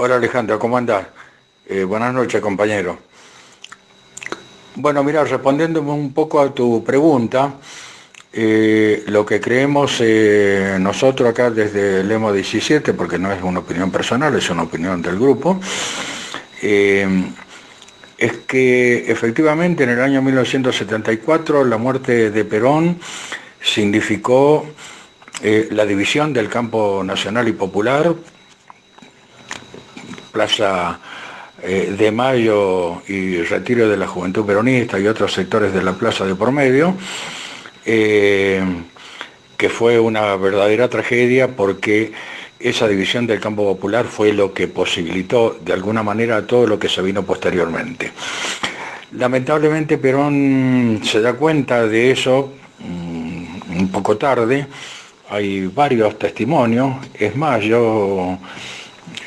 Hola Alejandro, ¿cómo andás? Buenas noches, compañero. Bueno, mira, respondiéndome un poco a tu pregunta, lo que creemos nosotros acá desde el EMO 17, porque no es una opinión personal, es una opinión del grupo, eh, es que efectivamente en el año 1974 la muerte de Perón significó la división del campo nacional y popular, Plaza de Mayo y Retiro de la Juventud Peronista y otros sectores de la plaza de por medio, eh, que fue una verdadera tragedia porque esa división del campo popular fue lo que posibilitó de alguna manera todo lo que se vino posteriormente. Lamentablemente Perón se da cuenta de eso un poco tarde, hay varios testimonios, es más, yo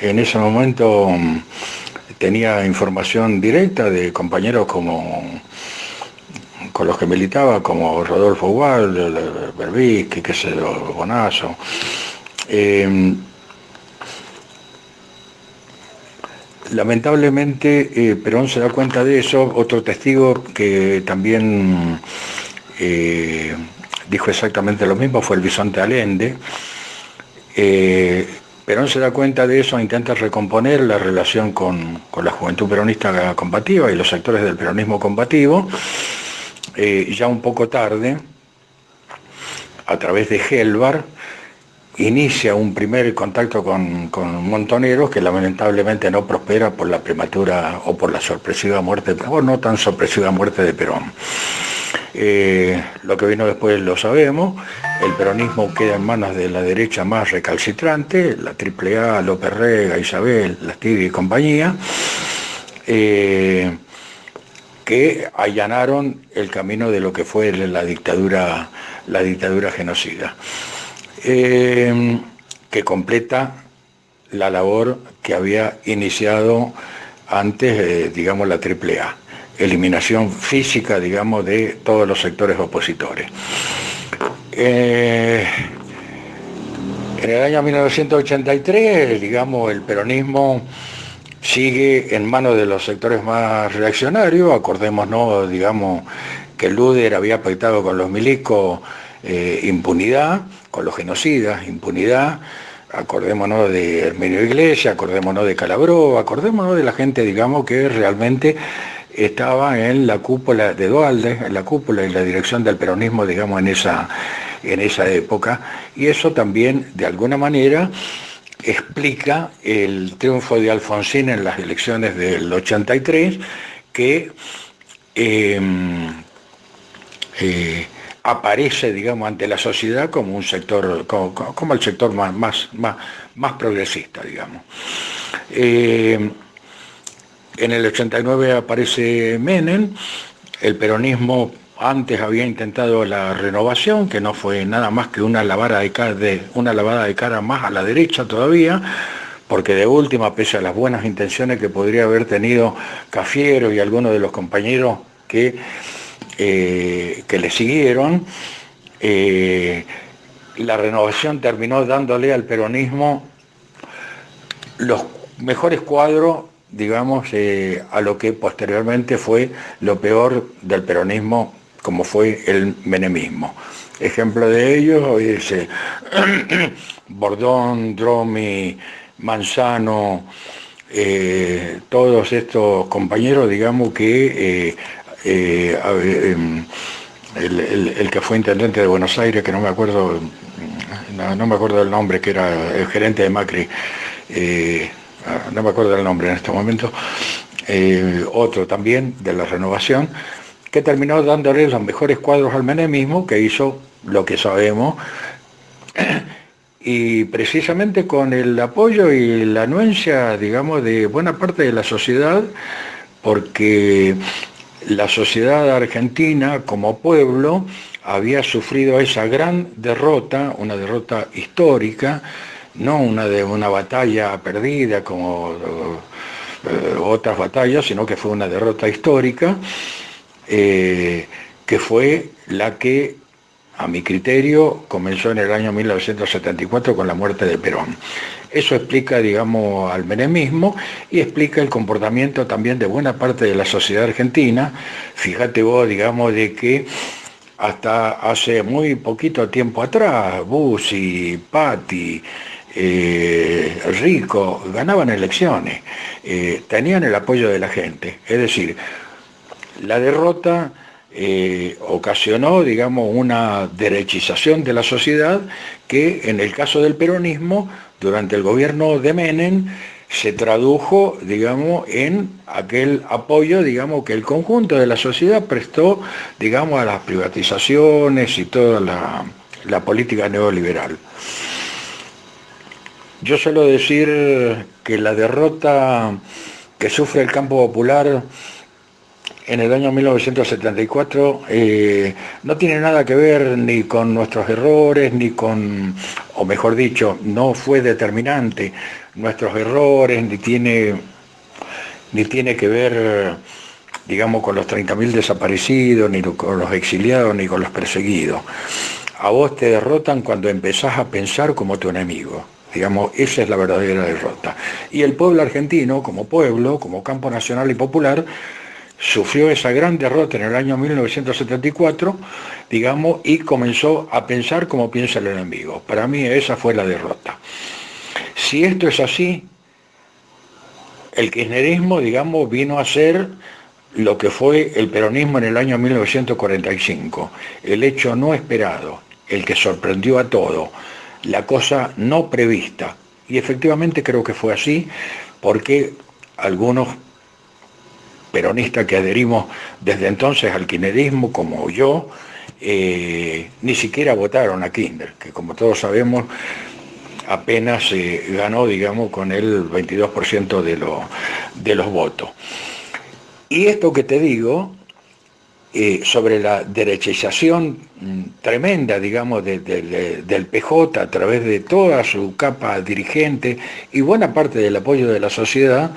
en ese momento tenía información directa de compañeros como con los que militaba, como Rodolfo Waldo, Berbisky, qué sé yo, Bonazo. Lamentablemente Perón se da cuenta de eso. Otro testigo que también dijo exactamente lo mismo fue el Bisonte Allende. Perón se da cuenta de eso, intenta recomponer la relación con la juventud peronista combativa y los sectores del peronismo combativo, ya un poco tarde, a través de Gelbar, inicia un primer contacto con Montoneros que lamentablemente no prospera por la prematura o por la sorpresiva muerte, o no tan sorpresiva muerte de Perón. Lo que vino después lo sabemos, el peronismo queda en manos de la derecha más recalcitrante, la AAA, López Rega, Isabel, Lastiri y compañía, que allanaron el camino de lo que fue la dictadura genocida, que completa la labor que había iniciado antes, digamos, la AAA. Eliminación física, digamos, de todos los sectores opositores. En el año 1983, digamos, el peronismo sigue en manos de los sectores más reaccionarios. Acordémonos, digamos, que Luder había pactado con los milicos impunidad, con los genocidas, impunidad. Acordémonos de Herminio Iglesias, acordémonos de Calabró, acordémonos de la gente, digamos, que realmente estaba en la cúpula de Duhalde, en la cúpula y la dirección del peronismo, digamos, en esa época, y eso también, de alguna manera, explica el triunfo de Alfonsín en las elecciones del 83, que aparece, digamos, ante la sociedad como un sector, como el sector más progresista, digamos. En el 89 aparece Menem, el peronismo antes había intentado la renovación, que no fue nada más que una lavada de cara más a la derecha todavía, porque de última, pese a las buenas intenciones que podría haber tenido Cafiero y algunos de los compañeros que le siguieron, la renovación terminó dándole al peronismo los mejores cuadros, digamos, a lo que posteriormente fue lo peor del peronismo, como fue el menemismo. Ejemplo de ello es Bordón, Dromi, Manzano, todos estos compañeros, digamos, que el que fue intendente de Buenos Aires, que no me acuerdo del nombre, que era el gerente de Macri, no me acuerdo del nombre en este momento, otro también de la renovación, que terminó dándole los mejores cuadros al menemismo, que hizo lo que sabemos, y precisamente con el apoyo y la anuencia, digamos, de buena parte de la sociedad, porque la sociedad argentina como pueblo había sufrido esa gran derrota, una derrota histórica, no una batalla perdida como otras batallas, sino que fue una derrota histórica, que fue la que, a mi criterio, comenzó en el año 1974 con la muerte de Perón. Eso explica, digamos, al menemismo y explica el comportamiento también de buena parte de la sociedad argentina. Fíjate vos, digamos, de que hasta hace muy poquito tiempo atrás, Bussi, Patti, Rico ganaban elecciones, tenían el apoyo de la gente. Es decir, la derrota ocasionó, digamos, una derechización de la sociedad que en el caso del peronismo, durante el gobierno de Menem, se tradujo, digamos, en aquel apoyo, digamos, que el conjunto de la sociedad prestó, digamos, a las privatizaciones y toda la política neoliberal. Yo suelo decir que la derrota que sufre el campo popular en el año 1974 no tiene nada que ver ni con nuestros errores, ni con, o mejor dicho, no fue determinante nuestros errores, ni tiene que ver, digamos, con los 30.000 desaparecidos, ni con los exiliados, ni con los perseguidos. A vos te derrotan cuando empezás a pensar como tu enemigo. Digamos, esa es la verdadera derrota. Y el pueblo argentino, como pueblo, como campo nacional y popular, sufrió esa gran derrota en el año 1974, digamos, y comenzó a pensar como piensa el enemigo. Para mí esa fue la derrota. Si esto es así, el kirchnerismo, digamos, vino a ser lo que fue el peronismo en el año 1945, el hecho no esperado, el que sorprendió a todo, la cosa no prevista. Y efectivamente creo que fue así, porque algunos peronistas que adherimos desde entonces al kirchnerismo, como yo, ni siquiera votaron a Kirchner, que como todos sabemos apenas ganó, digamos, con el 22% de los votos. Y esto que te digo, sobre la derechización tremenda, digamos, del PJ a través de toda su capa dirigente y buena parte del apoyo de la sociedad,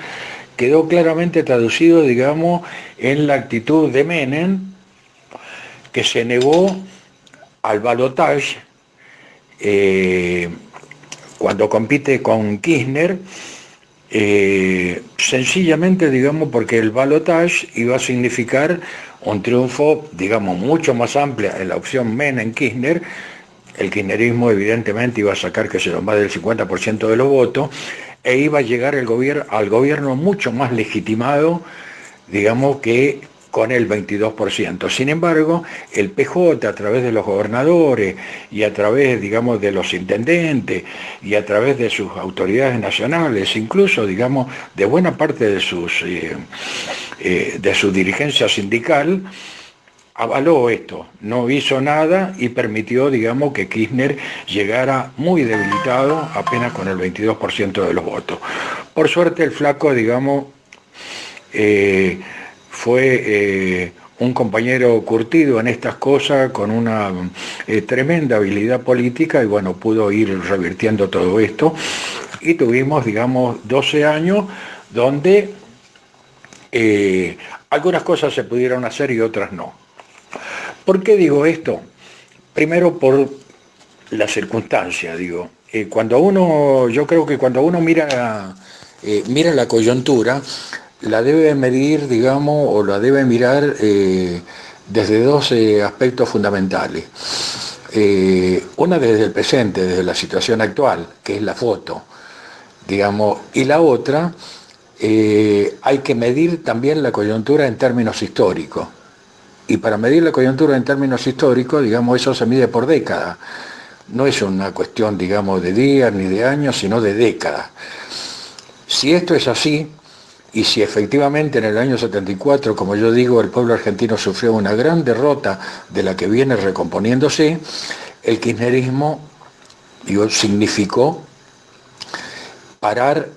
quedó claramente traducido, digamos, en la actitud de Menem, que se negó al balotaje cuando compite con Kirchner, sencillamente, digamos, porque el balotaje iba a significar un triunfo, digamos, mucho más amplio en la opción Menem-Kirchner. El kirchnerismo evidentemente iba a sacar, que se lo más del 50% de los votos, e iba a llegar al gobierno mucho más legitimado, digamos, que con el 22%. Sin embargo, el PJ, a través de los gobernadores y a través, digamos, de los intendentes y a través de sus autoridades nacionales, incluso, digamos, de buena parte de su dirigencia sindical, avaló esto, no hizo nada y permitió, digamos, que Kirchner llegara muy debilitado, apenas con el 22% de los votos. Por suerte el flaco, digamos, fue un compañero curtido en estas cosas, con una tremenda habilidad política, y bueno, pudo ir revirtiendo todo esto, y tuvimos, digamos, 12 años donde algunas cosas se pudieron hacer y otras no. ¿Por qué digo esto? Primero por la circunstancia, digo. Yo creo que cuando uno mira la coyuntura, la debe medir, digamos, o la debe mirar desde dos aspectos fundamentales. Una desde el presente, desde la situación actual, que es la foto, digamos, y la otra, hay que medir también la coyuntura en términos históricos. Y para medir la coyuntura en términos históricos, digamos, eso se mide por décadas. No es una cuestión, digamos, de días ni de años, sino de décadas. Si esto es así, y si efectivamente en el año 74, como yo digo, el pueblo argentino sufrió una gran derrota de la que viene recomponiéndose, el kirchnerismo, digo, significó parar,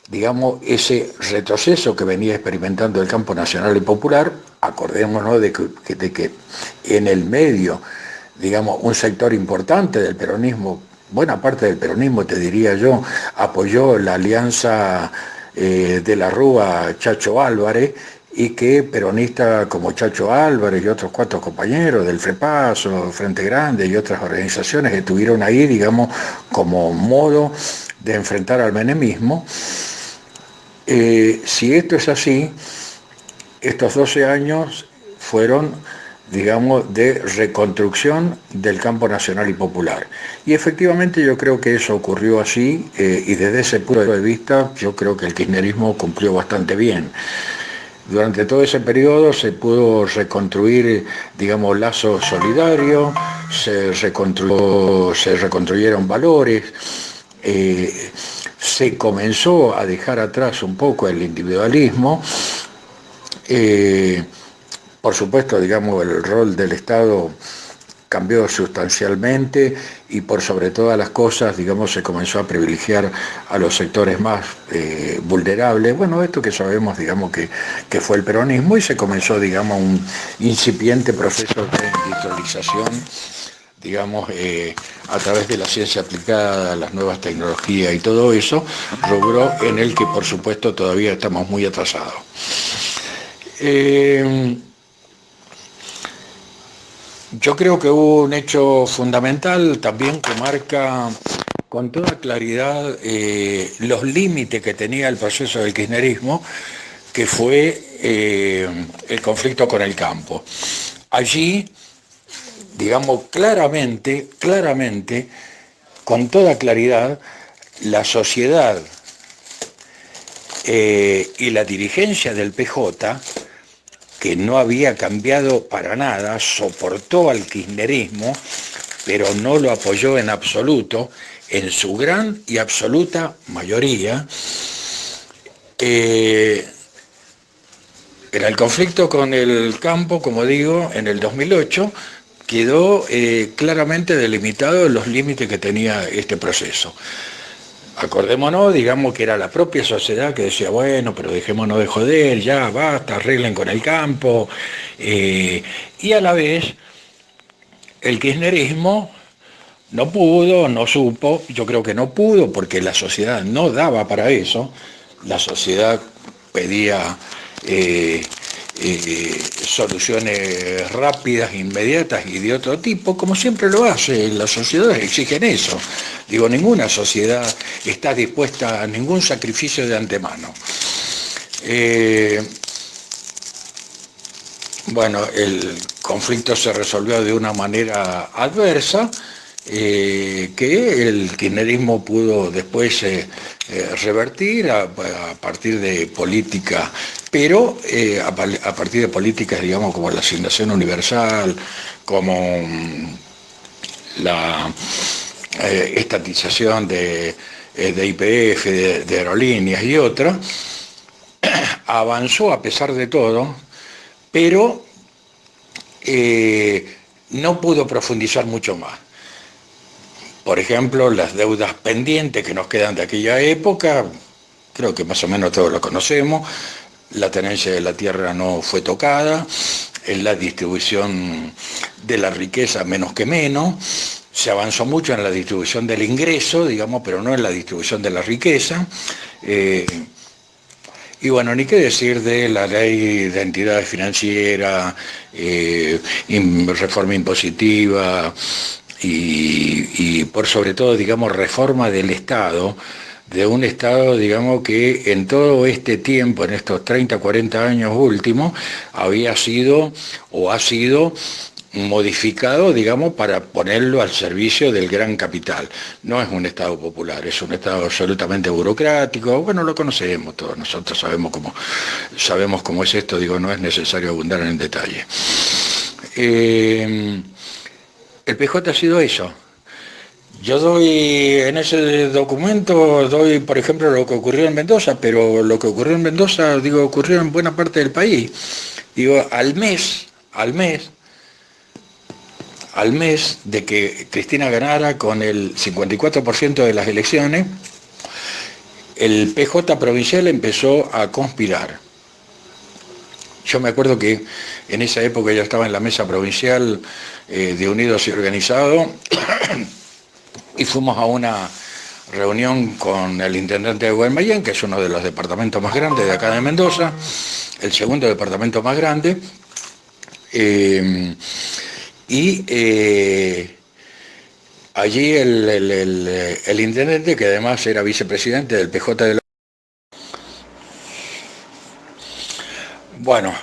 digamos, ese retroceso que venía experimentando el campo nacional y popular. Acordémonos de que en el medio, digamos, un sector importante del peronismo, buena parte del peronismo, te diría yo, apoyó la alianza de la Rúa Chacho Álvarez, y que peronistas como Chacho Álvarez y otros 4 compañeros del FREPASO, Frente Grande y otras organizaciones estuvieron ahí, digamos, como modo de enfrentar al menemismo. Si esto es así, estos 12 años fueron, digamos, de reconstrucción del campo nacional y popular. Y efectivamente yo creo que eso ocurrió así, y desde ese punto de vista yo creo que el kirchnerismo cumplió bastante bien. Durante todo ese periodo se pudo reconstruir, digamos, lazos solidarios, se reconstruyeron valores, se comenzó a dejar atrás un poco el individualismo. Por supuesto, digamos, el rol del Estado cambió sustancialmente y por sobre todas las cosas, digamos, se comenzó a privilegiar a los sectores más vulnerables. Bueno, esto que sabemos, digamos, que fue el peronismo, y se comenzó, digamos, un incipiente proceso de industrialización, digamos, a través de la ciencia aplicada, las nuevas tecnologías y todo eso, rubro en el que, por supuesto, todavía estamos muy atrasados. Yo creo que hubo un hecho fundamental también que marca con toda claridad los límites que tenía el proceso del kirchnerismo, que fue el conflicto con el campo. Allí, digamos, claramente, con toda claridad, la sociedad y la dirigencia del PJ, que no había cambiado para nada, soportó al kirchnerismo, pero no lo apoyó en absoluto, en su gran y absoluta mayoría. En el conflicto con el campo, como digo, en el 2008, quedó claramente delimitado los límites que tenía este proceso. Acordémonos, digamos que era la propia sociedad que decía, bueno, pero dejémonos de joder, ya basta, arreglen con el campo. Y a la vez, el kirchnerismo no pudo, no supo, yo creo que no pudo porque la sociedad no daba para eso. La sociedad pedía soluciones rápidas, inmediatas y de otro tipo, como siempre lo hace, las sociedades exigen eso. Digo, ninguna sociedad está dispuesta a ningún sacrificio de antemano. Bueno, el conflicto se resolvió de una manera adversa, que el kirchnerismo pudo después revertir a partir de políticas, pero a partir de políticas, digamos, como la asignación universal, como la estatización de YPF, de aerolíneas y otras, avanzó a pesar de todo, pero no pudo profundizar mucho más. Por ejemplo, las deudas pendientes que nos quedan de aquella época, creo que más o menos todos lo conocemos. La tenencia de la tierra no fue tocada, en la distribución de la riqueza menos que menos, se avanzó mucho en la distribución del ingreso, digamos, pero no en la distribución de la riqueza. Y bueno, ni qué decir de la ley de entidades financieras, reforma impositiva, y por sobre todo, digamos, reforma del Estado, de un Estado, digamos, que en todo este tiempo, en estos 30, 40 años últimos, había sido o ha sido modificado, digamos, para ponerlo al servicio del gran capital. No es un Estado popular, es un Estado absolutamente burocrático. Bueno, lo conocemos todos, nosotros sabemos cómo es esto, digo, no es necesario abundar en detalle. El PJ ha sido eso. Yo doy, en ese documento, doy, por ejemplo, lo que ocurrió en Mendoza, pero lo que ocurrió en Mendoza, digo, ocurrió en buena parte del país. Digo, al mes de que Cristina ganara con el 54% de las elecciones, el PJ provincial empezó a conspirar. Yo me acuerdo que en esa época yo estaba en la mesa provincial de Unidos y Organizados y fuimos a reunión con el intendente de Guaymallén, que es uno de los departamentos más grandes de acá de Mendoza, el segundo departamento más grande, allí el intendente, que además era vicepresidente del PJ de la... Bueno,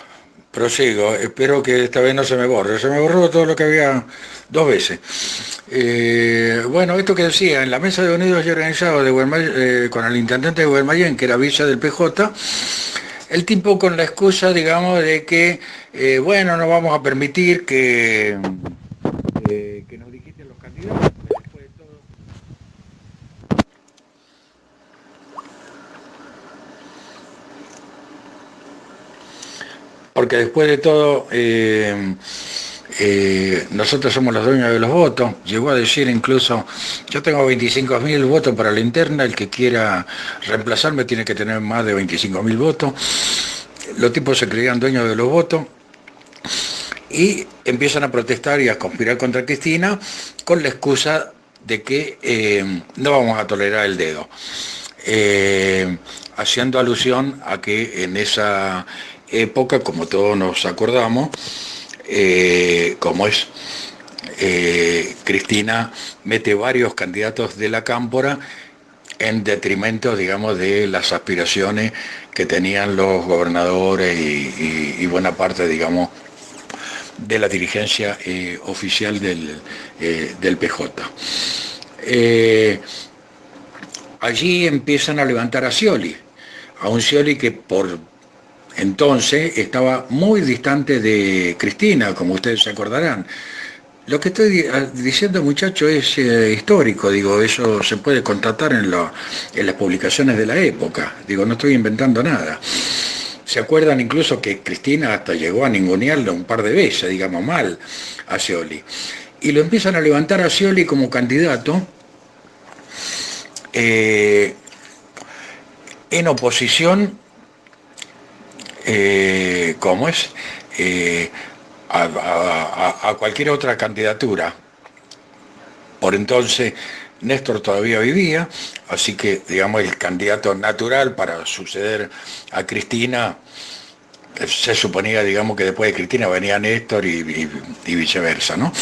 prosigo, espero que esta vez no se me borre, se me borró todo lo que había 2 veces. Bueno, esto que decía, en la mesa de unidos y organizados de con el intendente de Guaymallén, que era vice del PJ, el tipo con la excusa, digamos, de que, bueno, no vamos a permitir que nos digiten los candidatos, después de todo... Porque después de todo, nosotros somos los dueños de los votos. Llegó a decir incluso, yo tengo 25.000 votos para la interna, el que quiera reemplazarme tiene que tener más de 25.000 votos. Los tipos se creían dueños de los votos y empiezan a protestar y a conspirar contra Cristina con la excusa de que no vamos a tolerar el dedo. Haciendo alusión a que en esa época, como todos nos acordamos, como es, Cristina mete varios candidatos de la cámpora en detrimento, digamos, de las aspiraciones que tenían los gobernadores y buena parte, digamos, de la dirigencia oficial del PJ. Allí empiezan a levantar a Scioli, a un Scioli que por entonces estaba muy distante de Cristina, como ustedes se acordarán. Lo que estoy diciendo, muchachos, es histórico, digo, eso se puede constatar en las publicaciones de la época, digo, no estoy inventando nada. ¿Se acuerdan incluso que Cristina hasta llegó a ningunearlo un par de veces, digamos, mal, a Scioli? Y lo empiezan a levantar a Scioli como candidato en oposición, ¿cómo es? A cualquier otra candidatura. Por entonces Néstor todavía vivía, así que, digamos, el candidato natural para suceder a Cristina, se suponía, digamos, que después de Cristina venía Néstor y viceversa, ¿no?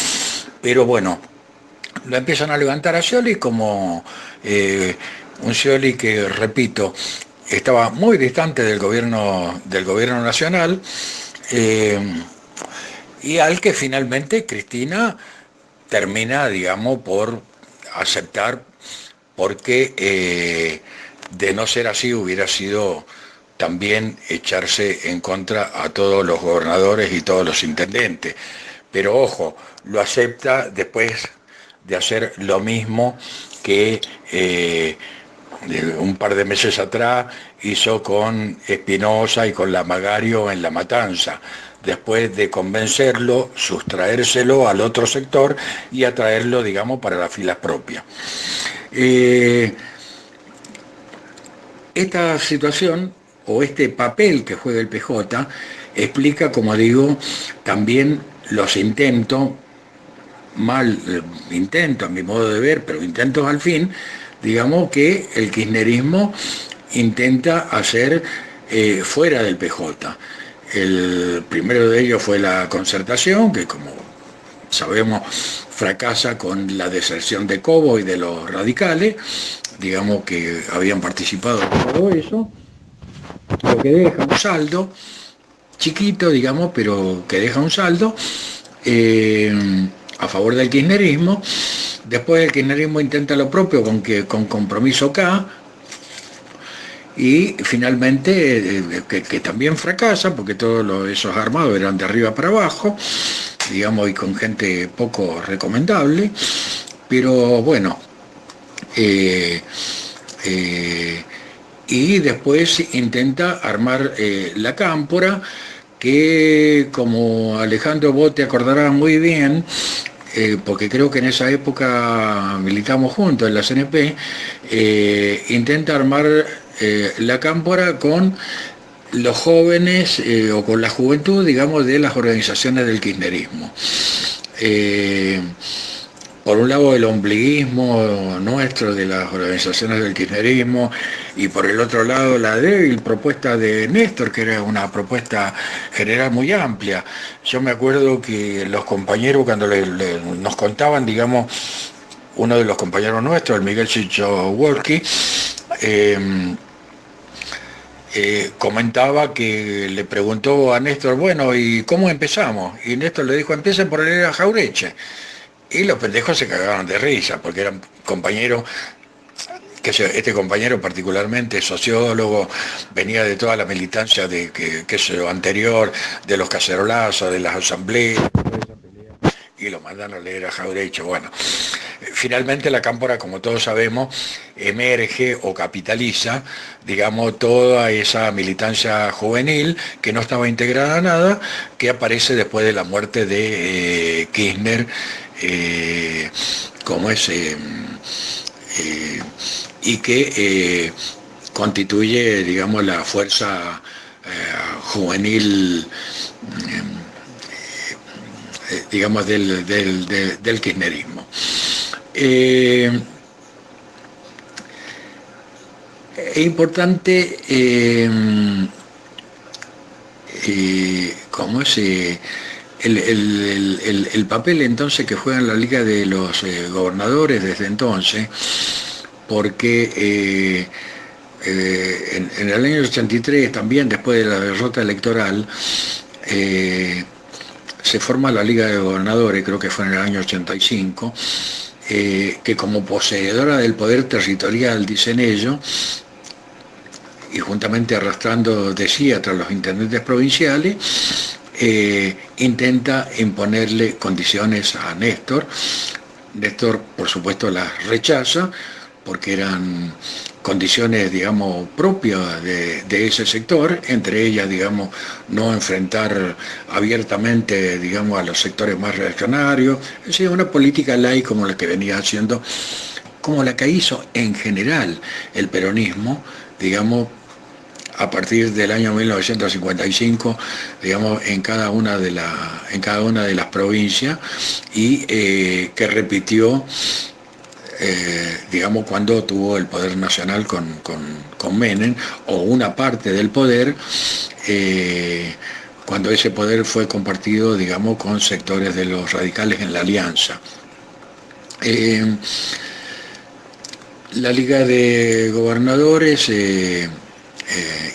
Pero bueno, lo empiezan a levantar a Scioli como un Scioli que, repito, estaba muy distante del gobierno nacional, y al que finalmente Cristina termina, digamos, por aceptar, porque de no ser así hubiera sido también echarse en contra a todos los gobernadores y todos los intendentes. Pero ojo, lo acepta después de hacer lo mismo que un par de meses atrás hizo con Espinosa y con Lamagario en La Matanza, después de convencerlo, sustraérselo al otro sector y atraerlo, digamos, para las filas propias. Esta situación o este papel que juega el PJ explica, como digo, también los intentos, intentos a mi modo de ver, pero intentos al fin, digamos, que el kirchnerismo intenta hacer fuera del PJ. El primero de ellos fue la Concertación, que como sabemos fracasa con la deserción de Cobo y de los radicales, digamos que habían participado en todo eso, lo que deja un saldo chiquito, digamos, pero que deja un saldo a favor del kirchnerismo. Después el kirchnerismo intenta lo propio con Compromiso K, y finalmente que también fracasa, porque todos esos armados eran de arriba para abajo, digamos, y con gente poco recomendable, pero bueno, y después intenta armar la cámpora, que como Alejandro vos te acordarás muy bien, porque creo que en esa época militamos juntos en la CNP, intenta armar la cámpora con los jóvenes o con la juventud, digamos, de las organizaciones del kirchnerismo. por un lado el ombliguismo nuestro de las organizaciones del kirchnerismo y por el otro lado la débil propuesta de Néstor, que era una propuesta general muy amplia. Yo me acuerdo que los compañeros cuando nos contaban, digamos, uno de los compañeros nuestros, el Miguel Chicho Wolski, comentaba que le preguntó a Néstor, bueno, ¿y cómo empezamos? Y Néstor le dijo, empiecen por leer a Jaureche. Y los pendejos se cagaban de risa, porque eran compañeros, este compañero particularmente sociólogo, venía de toda la militancia de que anterior, de los cacerolazos, de las asambleas, y lo mandan a leer a Jaureche. Bueno, finalmente la Cámpora, como todos sabemos, emerge o capitaliza, digamos, toda esa militancia juvenil que no estaba integrada a nada, que aparece después de la muerte de Kirchner, como ese, y que constituye, digamos, la fuerza juvenil, digamos, del kirchnerismo. Es importante, ¿cómo es? El papel entonces que juega en la Liga de los Gobernadores desde entonces, porque en el año 83, también después de la derrota electoral, se forma la Liga de Gobernadores, creo que fue en el año 85, que como poseedora del poder territorial, dicen ellos, y juntamente arrastrando de sí tras los intendentes provinciales, intenta imponerle condiciones a Néstor. Néstor, por supuesto, las rechaza, porque eran condiciones, digamos, propias de ese sector, entre ellas, digamos, no enfrentar abiertamente, digamos, a los sectores más reaccionarios, es decir, una política laica como la que venía haciendo, como la que hizo en general el peronismo, digamos, a partir del año 1955, digamos, en cada una de las provincias, y que repitió, digamos, cuando tuvo el poder nacional con Menem, o una parte del poder, cuando ese poder fue compartido, digamos, con sectores de los radicales en la alianza. La Liga de Gobernadores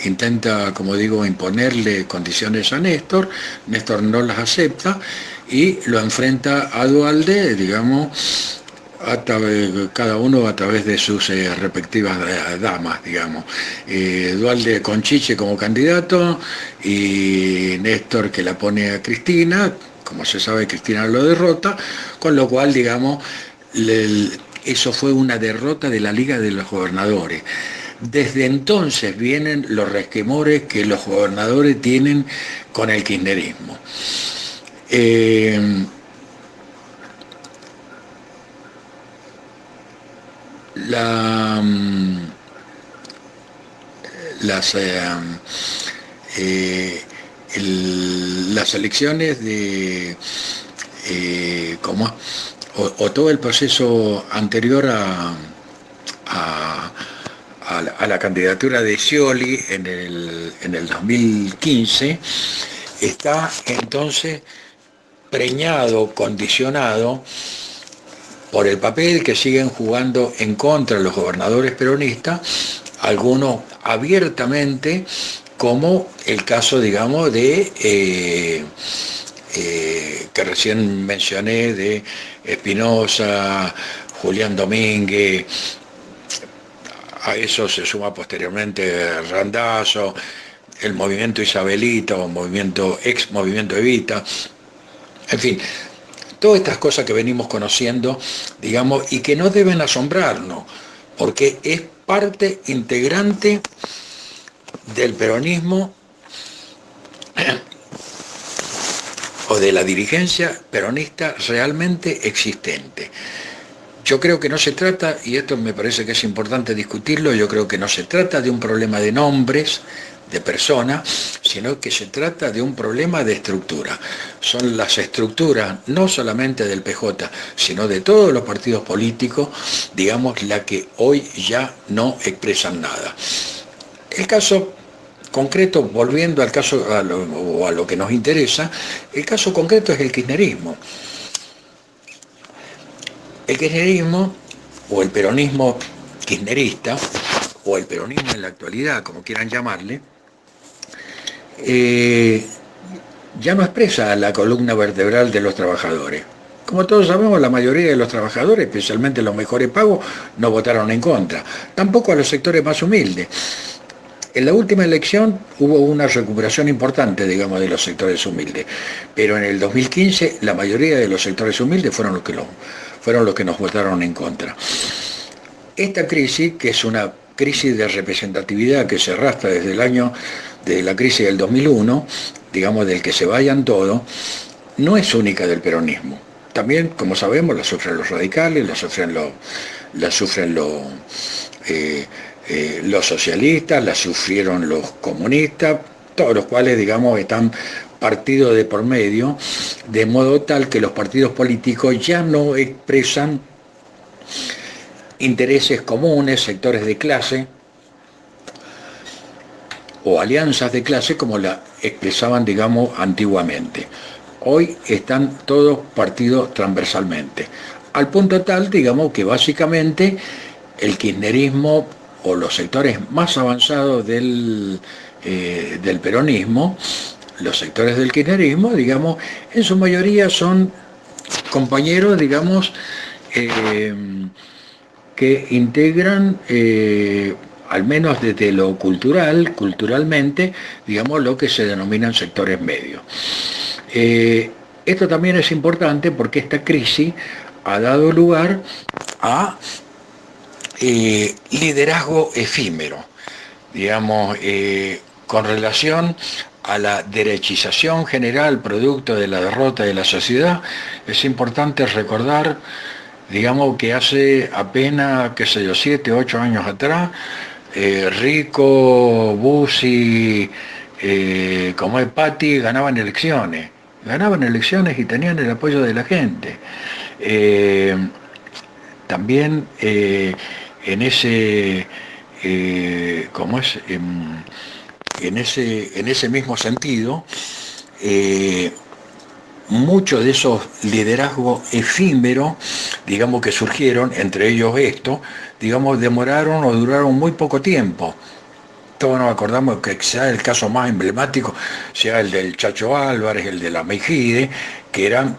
intenta, como digo, imponerle condiciones a Néstor. Néstor no las acepta y lo enfrenta a Duhalde, digamos, cada uno a través de sus respectivas damas, digamos. Duhalde con Chiche como candidato y Néstor que la pone a Cristina. Como se sabe, Cristina lo derrota, con lo cual, digamos, eso fue una derrota de la Liga de los Gobernadores. Desde entonces vienen los resquemores que los gobernadores tienen con el kirchnerismo. Las elecciones de o todo el proceso anterior a la candidatura de Scioli en el 2015, está entonces preñado, condicionado por el papel que siguen jugando en contra de los gobernadores peronistas, algunos abiertamente, como el caso, digamos, que recién mencioné, de Espinosa, Julián Domínguez. A eso se suma posteriormente Randazzo, el movimiento Isabelita, ex movimiento Evita, en fin, todas estas cosas que venimos conociendo, digamos, y que no deben asombrarnos, porque es parte integrante del peronismo o de la dirigencia peronista realmente existente. Yo creo que no se trata, y esto me parece que es importante discutirlo, yo creo que no se trata de un problema de nombres, de personas, sino que se trata de un problema de estructura. Son las estructuras, no solamente del PJ, sino de todos los partidos políticos, digamos, la que hoy ya no expresan nada. El caso concreto, volviendo al caso, a lo que nos interesa, el caso concreto es el kirchnerismo. El kirchnerismo, o el peronismo kirchnerista, o el peronismo en la actualidad, como quieran llamarle, ya no expresa la columna vertebral de los trabajadores. Como todos sabemos, la mayoría de los trabajadores, especialmente los mejores pagos, no votaron en contra. Tampoco a los sectores más humildes. En la última elección hubo una recuperación importante, digamos, de los sectores humildes, pero en el 2015 la mayoría de los sectores humildes fueron los que nos votaron en contra. Esta crisis, que es una crisis de representatividad que se arrastra desde la crisis del 2001, digamos, del que se vayan todos, no es única del peronismo. También, como sabemos, la sufren los radicales, la sufren los socialistas, la sufrieron los comunistas, todos los cuales, digamos, están partidos de por medio, de modo tal que los partidos políticos ya no expresan intereses comunes, sectores de clase o alianzas de clase como la expresaban, digamos, antiguamente. Hoy están todos partidos transversalmente, al punto tal, digamos, que básicamente el kirchnerismo o los sectores más avanzados del peronismo, los sectores del kirchnerismo, digamos, en su mayoría son compañeros, digamos, que integran, al menos desde lo culturalmente, digamos, lo que se denominan sectores medios. Esto también es importante porque esta crisis ha dado lugar a liderazgo efímero, digamos, con relación a la derechización general producto de la derrota de la sociedad. Es importante recordar, digamos, que hace apenas, 7, 8 años atrás, Rico, Bussi, como es Patti, ganaban elecciones y tenían el apoyo de la gente. También en ese, en ese mismo sentido, muchos de esos liderazgos efímeros, digamos, que surgieron, entre ellos estos, digamos, demoraron o duraron muy poco tiempo. Todos nos acordamos que sea el caso más emblemático, sea el del Chacho Álvarez, el de la Meijide, que eran,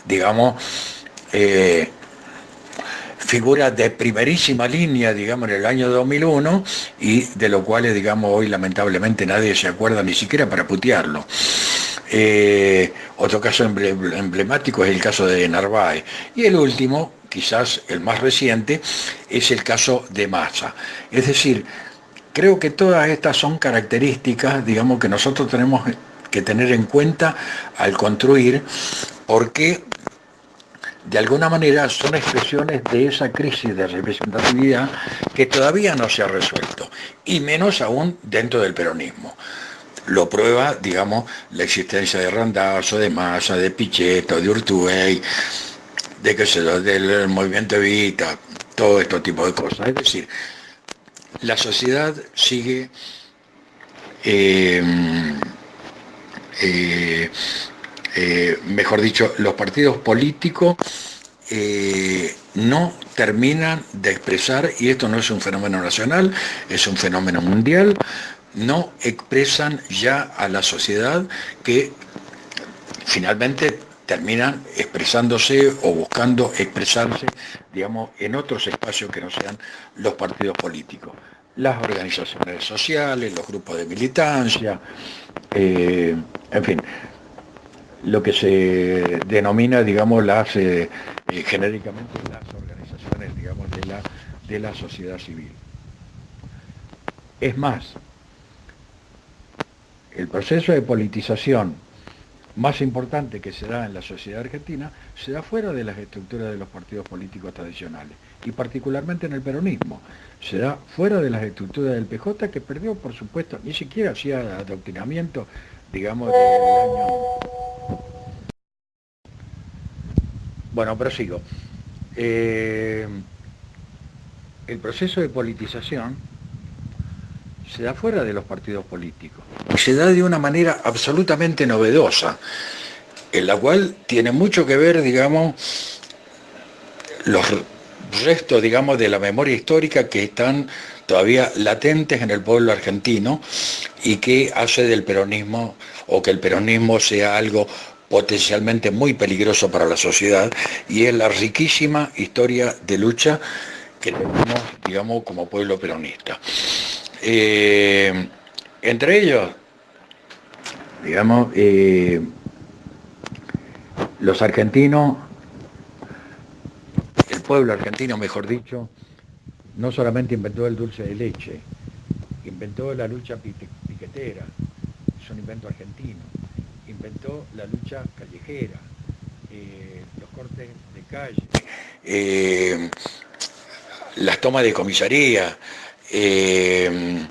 digamos, figuras de primerísima línea, digamos, en el año 2001, y de lo cual, digamos, hoy lamentablemente nadie se acuerda ni siquiera para putearlo. Otro caso emblemático es el caso de Narváez. Y el último, quizás el más reciente, es el caso de Massa. Es decir, creo que todas estas son características, digamos, que nosotros tenemos que tener en cuenta al construir, porque de alguna manera son expresiones de esa crisis de representatividad que todavía no se ha resuelto, y menos aún dentro del peronismo. Lo prueba, digamos, la existencia de Randazzo, de Massa, de Pichetto, de Urtubey, de qué sé yo, del movimiento Evita, todo este tipo de cosas. Es decir, la sociedad sigue mejor dicho, los partidos políticos no terminan de expresar, y esto no es un fenómeno nacional, es un fenómeno mundial, no expresan ya a la sociedad, que finalmente terminan expresándose o buscando expresarse, digamos, en otros espacios que no sean los partidos políticos. Las organizaciones sociales, los grupos de militancia, en fin, lo que se denomina, digamos, genéricamente las organizaciones, digamos, de la sociedad civil. Es más, el proceso de politización más importante que se da en la sociedad argentina se da fuera de las estructuras de los partidos políticos tradicionales y particularmente en el peronismo. Se da fuera de las estructuras del PJ, que perdió, por supuesto, ni siquiera hacía adoctrinamiento, digamos, del año... Bueno, prosigo. El proceso de politización se da fuera de los partidos políticos. Se da de una manera absolutamente novedosa, en la cual tiene mucho que ver, digamos, los restos, digamos, de la memoria histórica que están todavía latentes en el pueblo argentino y que hace del peronismo, o que el peronismo sea algo potencialmente muy peligroso para la sociedad, y es la riquísima historia de lucha que tenemos, digamos, como pueblo peronista. Entre ellos, digamos, los argentinos, el pueblo argentino, mejor dicho, no solamente inventó el dulce de leche, inventó la lucha piquetera, es un invento argentino, inventó la lucha callejera, los cortes de calle, las tomas de comisaría, el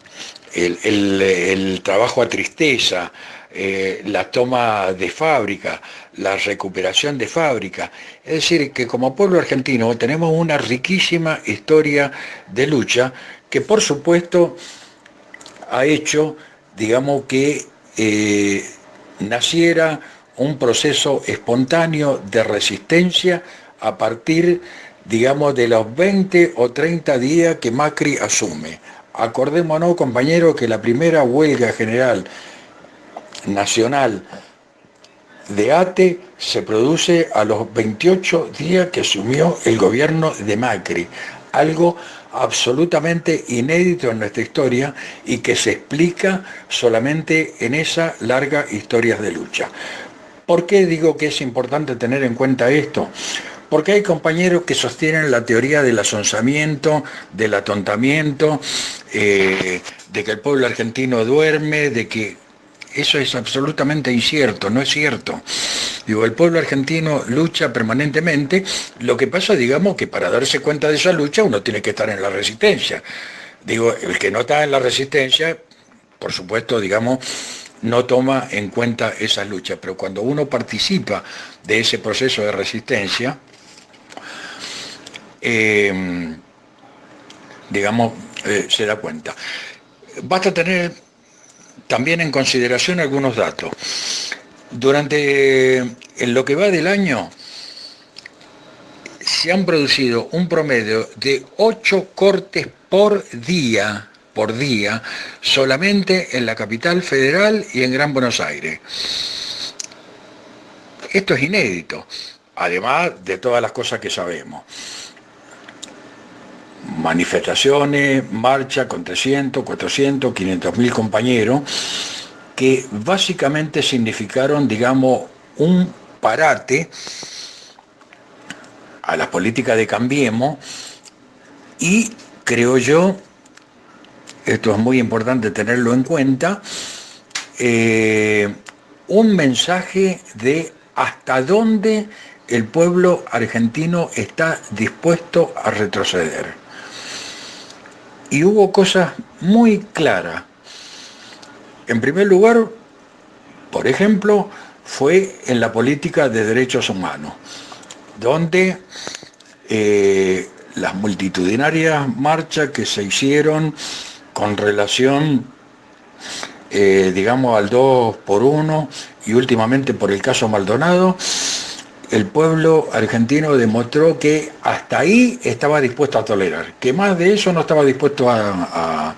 trabajo a tristeza, la toma de fábrica, la recuperación de fábrica. Es decir, que como pueblo argentino tenemos una riquísima historia de lucha que por supuesto ha hecho, digamos, que naciera un proceso espontáneo de resistencia a partir, digamos, de los 20 o 30 días que Macri asume. Acordémonos, compañeros, que la primera huelga general nacional de ATE se produce a los 28 días que asumió el gobierno de Macri, algo absolutamente inédito en nuestra historia y que se explica solamente en esa larga historia de lucha. ¿Por qué digo que es importante tener en cuenta esto? Porque hay compañeros que sostienen la teoría del asonsamiento, del atontamiento, de que el pueblo argentino duerme, de que eso es absolutamente incierto, no es cierto. Digo, el pueblo argentino lucha permanentemente, lo que pasa, digamos, que para darse cuenta de esa lucha uno tiene que estar en la resistencia. Digo, el que no está en la resistencia, por supuesto, digamos, no toma en cuenta esa lucha, pero cuando uno participa de ese proceso de resistencia, digamos, se da cuenta. Basta tener también en consideración algunos datos. Durante en lo que va del año, se han producido un promedio de 8 cortes por día, solamente en la capital federal y en Gran Buenos Aires. Esto es inédito, además de todas las cosas que sabemos. Manifestaciones, marcha con 300, 400, 500.000 compañeros, que básicamente significaron, digamos, un parate a las políticas de Cambiemos y, creo yo, esto es muy importante tenerlo en cuenta, un mensaje de hasta dónde el pueblo argentino está dispuesto a retroceder. Y hubo cosas muy claras. En primer lugar, por ejemplo, fue en la política de derechos humanos, donde las multitudinarias marchas que se hicieron con relación, digamos, al 2 por 1 y últimamente por el caso Maldonado, el pueblo argentino demostró que hasta ahí estaba dispuesto a tolerar, que más de eso no estaba dispuesto a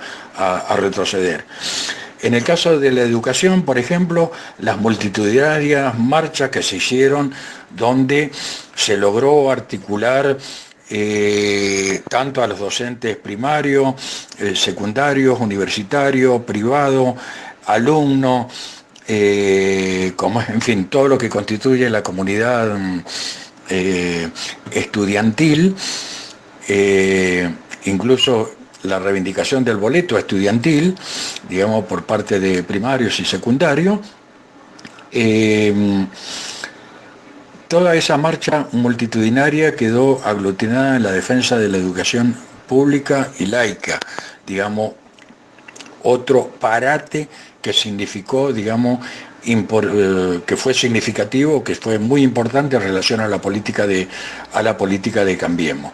retroceder. En el caso de la educación, por ejemplo, las multitudinarias marchas que se hicieron, donde se logró articular tanto a los docentes primarios, secundarios, universitarios, privados, alumnos, como en fin, todo lo que constituye la comunidad estudiantil, incluso la reivindicación del boleto estudiantil, digamos, por parte de primarios y secundarios. Eh, Toda esa marcha multitudinaria quedó aglutinada en la defensa de la educación pública y laica, digamos, otro parate que significó, digamos, que fue significativo, que fue muy importante en relación a la política de Cambiemos.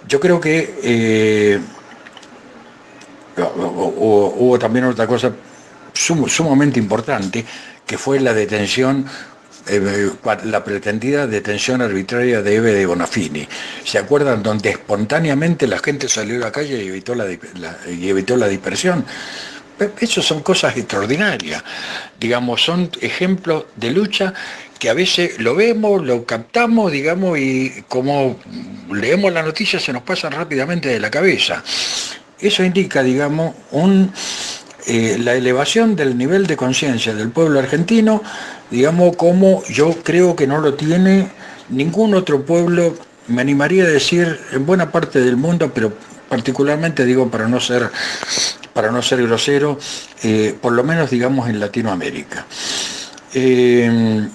Yo creo que hubo también otra cosa sumamente importante, que fue la detención, la pretendida detención arbitraria de Eve de Bonafini. ¿Se acuerdan? Donde espontáneamente la gente salió a la calle y evitó la dispersión. Eso son cosas extraordinarias, digamos, son ejemplos de lucha que a veces lo vemos, lo captamos, digamos, y como leemos la noticia se nos pasan rápidamente de la cabeza. Eso indica, digamos, la elevación del nivel de conciencia del pueblo argentino, digamos, como yo creo que no lo tiene ningún otro pueblo, me animaría a decir, en buena parte del mundo, pero particularmente digo para no ser grosero, por lo menos digamos en Latinoamérica. En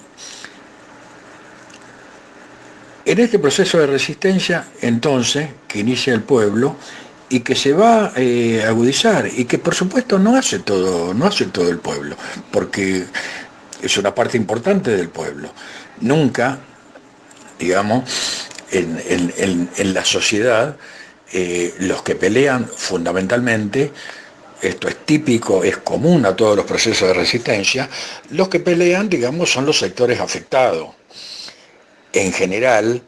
este proceso de resistencia, entonces, que inicia el pueblo y que se va a agudizar y que por supuesto no hace todo el pueblo, porque es una parte importante del pueblo. Nunca, digamos, en la sociedad, los que pelean fundamentalmente, esto es típico, es común a todos los procesos de resistencia, los que pelean, digamos, son los sectores afectados. En general,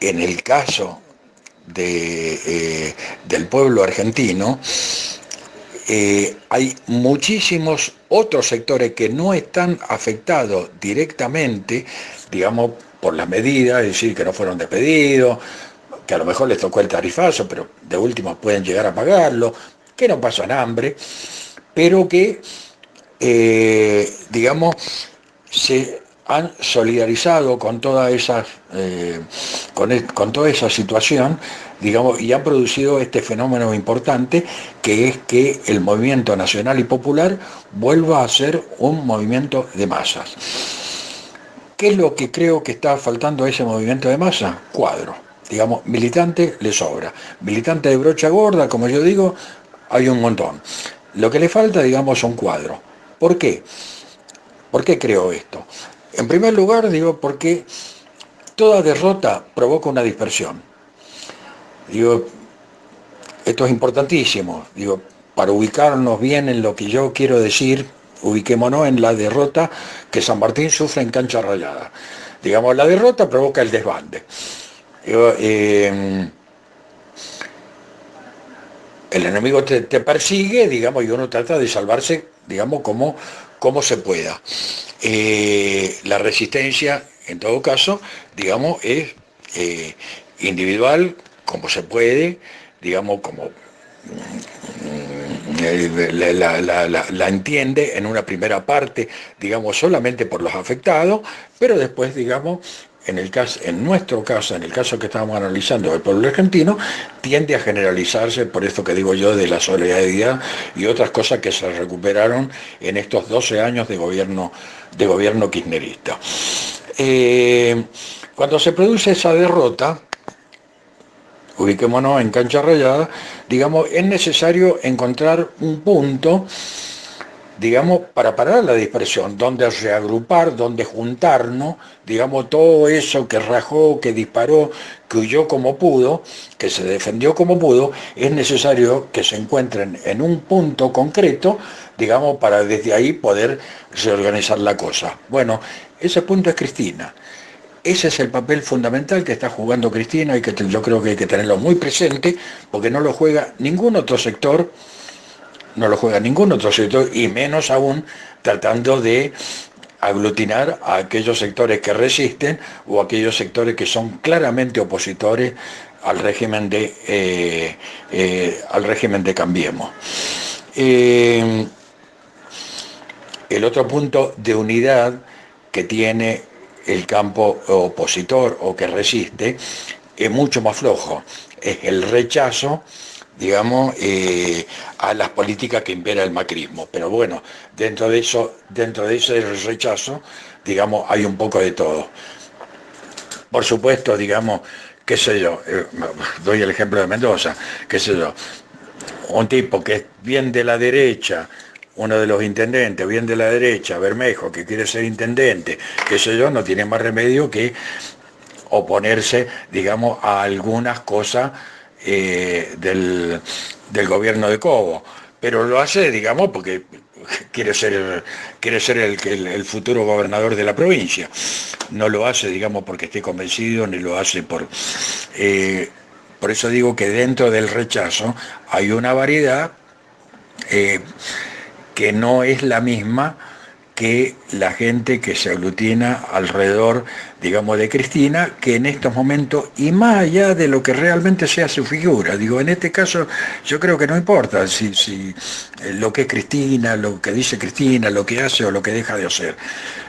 en el caso del pueblo argentino, hay muchísimos otros sectores que no están afectados directamente, digamos, por las medidas, es decir, que no fueron despedidos, que a lo mejor les tocó el tarifazo, pero de último pueden llegar a pagarlo, que no pasan hambre, pero que, digamos, se han solidarizado con toda esa situación, digamos, y han producido este fenómeno importante, que es que el movimiento nacional y popular vuelva a ser un movimiento de masas. ¿Qué es lo que creo que está faltando a ese movimiento de masa? Cuadro. Digamos, militante le sobra. Militante de brocha gorda, como yo digo, hay un montón. Lo que le falta, digamos, son cuadros. ¿Por qué? ¿Por qué creo esto? En primer lugar, digo, porque toda derrota provoca una dispersión. Digo, esto es importantísimo. Digo, para ubicarnos bien en lo que yo quiero decir, ubiquémonos en la derrota que San Martín sufre en Cancha Rayada. Digamos, la derrota provoca el desbande. Digo, el enemigo te persigue, digamos, y uno trata de salvarse, digamos, como se pueda. La resistencia, en todo caso, digamos, es individual, como se puede, digamos, como la entiende en una primera parte, digamos, solamente por los afectados, pero después, digamos, en nuestro caso, en el caso que estamos analizando del pueblo argentino, tiende a generalizarse, por esto que digo yo, de la solidaridad y otras cosas que se recuperaron en estos 12 años de gobierno kirchnerista. Cuando se produce esa derrota, ubiquémonos en Cancha Rayada, digamos, es necesario encontrar un punto, digamos, para parar la dispersión, donde reagrupar, donde juntarnos, digamos, todo eso que rajó, que disparó, que huyó como pudo, que se defendió como pudo, es necesario que se encuentren en un punto concreto, digamos, para desde ahí poder reorganizar la cosa. Bueno, ese punto es Cristina. Ese es el papel fundamental que está jugando Cristina y que yo creo que hay que tenerlo muy presente, porque no lo juega ningún otro sector, y menos aún tratando de aglutinar a aquellos sectores que resisten o aquellos sectores que son claramente opositores al régimen de Cambiemos. El otro punto de unidad que tiene el campo opositor o que resiste es mucho más flojo, es el rechazo digamos, a las políticas que impera el macrismo. Pero bueno, dentro de ese rechazo, digamos, hay un poco de todo. Por supuesto, digamos, qué sé yo, doy el ejemplo de Mendoza, qué sé yo, un tipo que es bien de la derecha, uno de los intendentes, bien de la derecha, Bermejo, que quiere ser intendente, qué sé yo, no tiene más remedio que oponerse, digamos, a algunas cosas del gobierno de Cobo. Pero lo hace, digamos, porque quiere ser el futuro gobernador de la provincia. No lo hace, digamos, porque esté convencido, ni lo hace por eso digo que dentro del rechazo hay una variedad eh, que no es la misma que la gente que se aglutina alrededor, digamos, de Cristina, que en estos momentos, y más allá de lo que realmente sea su figura, digo, en este caso yo creo que no importa si lo que es Cristina, lo que dice Cristina, lo que hace o lo que deja de hacer.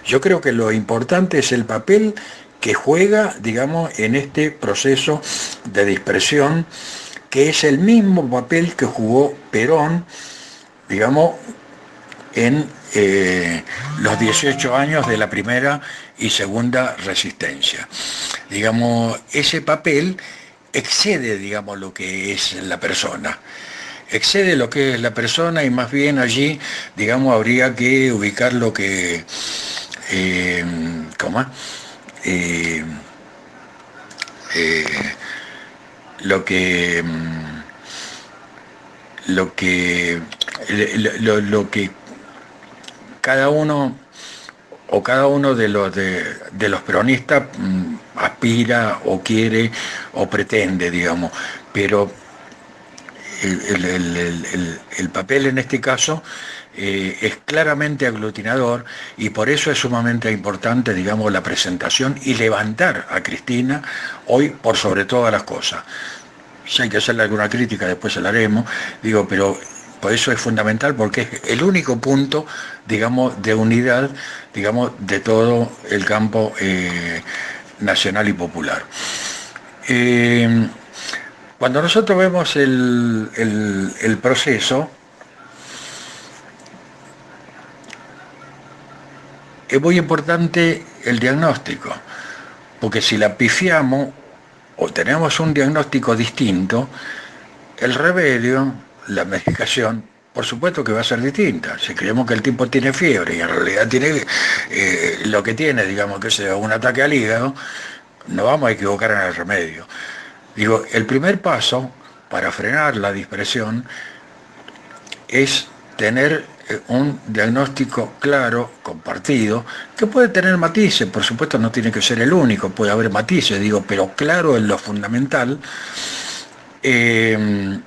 Yo creo que lo importante es el papel que juega, digamos, en este proceso de dispersión, que es el mismo papel que jugó Perón, digamos, en los 18 años de la primera y segunda resistencia. Digamos, ese papel excede, digamos, lo que es la persona. Excede lo que es la persona y más bien allí, digamos, habría que ubicar lo que... ¿cómo? Eh, eh, lo que... lo que... lo que cada uno cada uno de los peronistas aspira o quiere o pretende, digamos, pero el papel en este caso es claramente aglutinador y por eso es sumamente importante, digamos, la presentación y levantar a Cristina hoy por sobre todas las cosas. Si hay que hacerle alguna crítica, después se la haremos, digo, pero por eso es fundamental porque es el único punto, digamos, de unidad, digamos, de todo el campo nacional y popular. Cuando nosotros vemos el proceso, es muy importante el diagnóstico, porque si la pifiamos o tenemos un diagnóstico distinto, el remedio, la medicación, por supuesto que va a ser distinta. Si creemos que el tipo tiene fiebre y en realidad tiene lo que tiene, digamos que sea un ataque al hígado, no vamos a equivocar en el remedio. Digo, el primer paso para frenar la dispersión es tener un diagnóstico claro, compartido, que puede tener matices, por supuesto no tiene que ser el único, puede haber matices, digo, pero claro en lo fundamental, que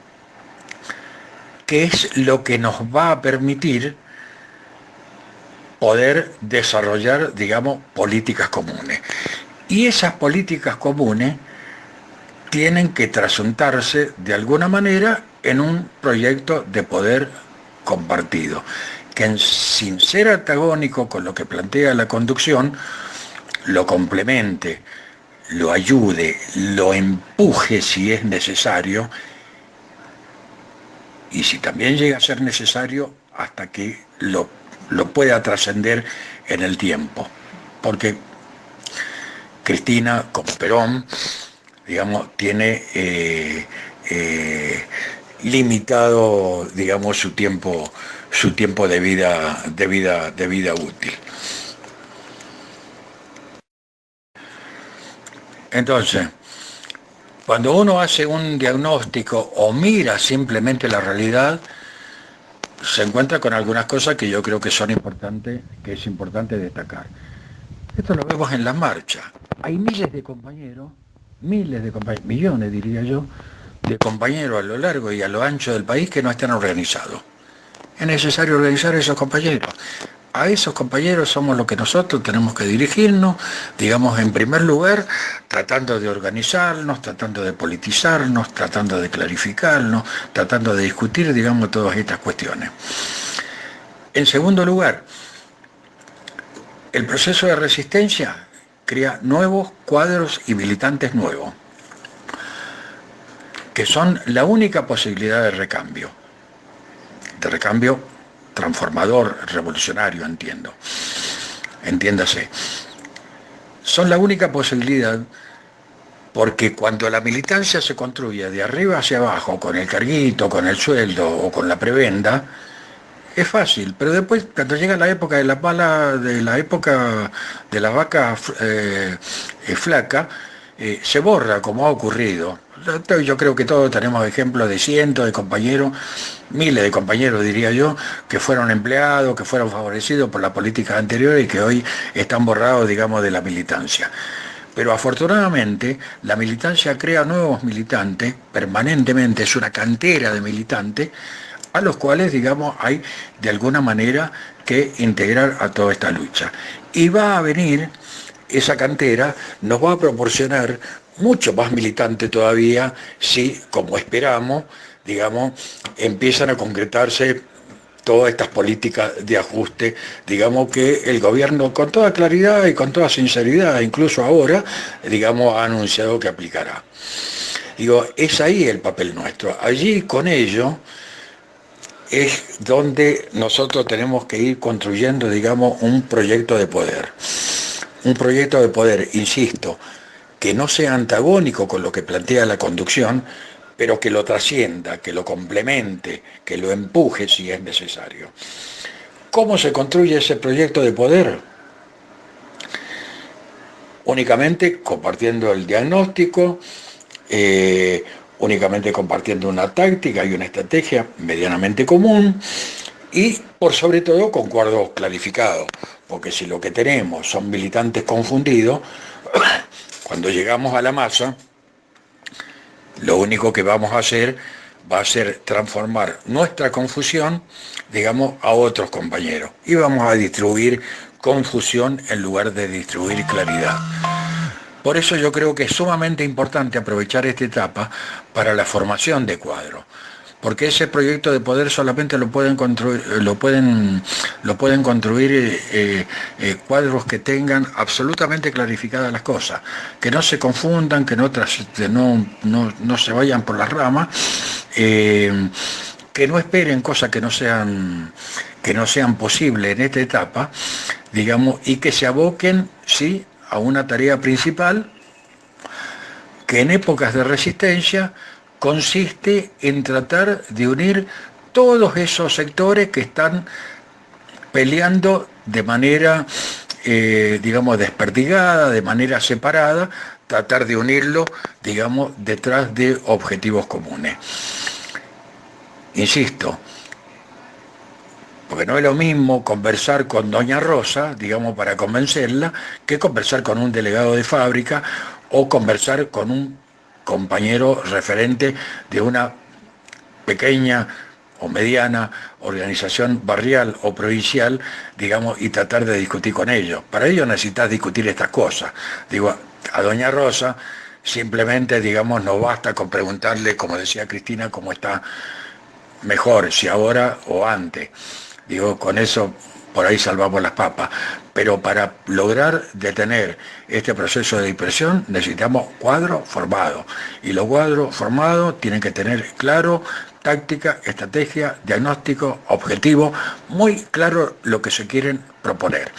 es lo que nos va a permitir poder desarrollar, digamos, políticas comunes. Y esas políticas comunes tienen que trasuntarse de alguna manera en un proyecto de poder compartido, que sin ser antagónico con lo que plantea la conducción, lo complemente, lo ayude, lo empuje si es necesario, y si también llega a ser necesario, hasta que lo pueda trascender en el tiempo. Porque Cristina, como Perón, digamos, tiene limitado, digamos, su tiempo de vida útil. Entonces, cuando uno hace un diagnóstico o mira simplemente la realidad, se encuentra con algunas cosas que yo creo que son importantes, que es importante destacar. Esto lo vemos en las marchas. Hay miles de compañeros, millones diría yo, de compañeros a lo largo y a lo ancho del país que no están organizados. Es necesario organizar a esos compañeros. A esos compañeros somos los que nosotros tenemos que dirigirnos, digamos, en primer lugar, tratando de organizarnos, tratando de politizarnos, tratando de clarificarnos, tratando de discutir, digamos, todas estas cuestiones. En segundo lugar, el proceso de resistencia crea nuevos cuadros y militantes nuevos. que son la única posibilidad de recambio transformador, revolucionario, entiéndase. Son la única posibilidad porque cuando la militancia se construye de arriba hacia abajo, con el carguito, con el sueldo o con la prebenda, es fácil, pero después cuando llega la época de la pala, de la época de la vaca flaca, se borra como ha ocurrido. Yo creo que todos tenemos ejemplos de cientos de compañeros, miles de compañeros diría yo, que fueron empleados, que fueron favorecidos por las políticas anteriores y que hoy están borrados, digamos, de la militancia. Pero afortunadamente la militancia crea nuevos militantes, permanentemente es una cantera de militantes, a los cuales, digamos, hay de alguna manera que integrar a toda esta lucha. Y va a venir, esa cantera nos va a proporcionar mucho más militante todavía si, como esperamos, digamos, empiezan a concretarse todas estas políticas de ajuste, digamos, que el gobierno con toda claridad y con toda sinceridad, incluso ahora, digamos, ha anunciado que aplicará. Digo, es ahí el papel nuestro. Allí con ello es donde nosotros tenemos que ir construyendo, digamos, un proyecto de poder. Un proyecto de poder, insisto, que no sea antagónico con lo que plantea la conducción, pero que lo trascienda, que lo complemente, que lo empuje si es necesario. ¿Cómo se construye ese proyecto de poder? Únicamente compartiendo el diagnóstico, únicamente compartiendo una táctica y una estrategia medianamente común y, por sobre todo, con cuadros clarificados, porque si lo que tenemos son militantes confundidos, cuando llegamos a la masa, lo único que vamos a hacer va a ser transformar nuestra confusión, digamos, a otros compañeros. Y vamos a distribuir confusión en lugar de distribuir claridad. Por eso yo creo que es sumamente importante aprovechar esta etapa para la formación de cuadros. Porque ese proyecto de poder solamente lo pueden construir cuadros que tengan absolutamente clarificadas las cosas, que no se confundan, que no se vayan por las ramas, que no esperen cosas que no sean posibles en esta etapa, digamos, y que se aboquen, sí, a una tarea principal, que en épocas de resistencia consiste en tratar de unir todos esos sectores que están peleando de manera, digamos, desperdigada, de manera separada, tratar de unirlo, digamos, detrás de objetivos comunes. Insisto, porque no es lo mismo conversar con doña Rosa, digamos, para convencerla, que conversar con un delegado de fábrica o conversar con un compañero referente de una pequeña o mediana organización barrial o provincial, digamos, y tratar de discutir con ellos. Para ello necesitas discutir estas cosas. Digo, a doña Rosa simplemente, digamos, no basta con preguntarle, como decía Cristina, cómo está mejor, si ahora o antes. Digo, con eso por ahí salvamos las papas. Pero para lograr detener este proceso de dispersión necesitamos cuadros formados. Y los cuadros formados tienen que tener claro táctica, estrategia, diagnóstico, objetivo, muy claro lo que se quieren proponer.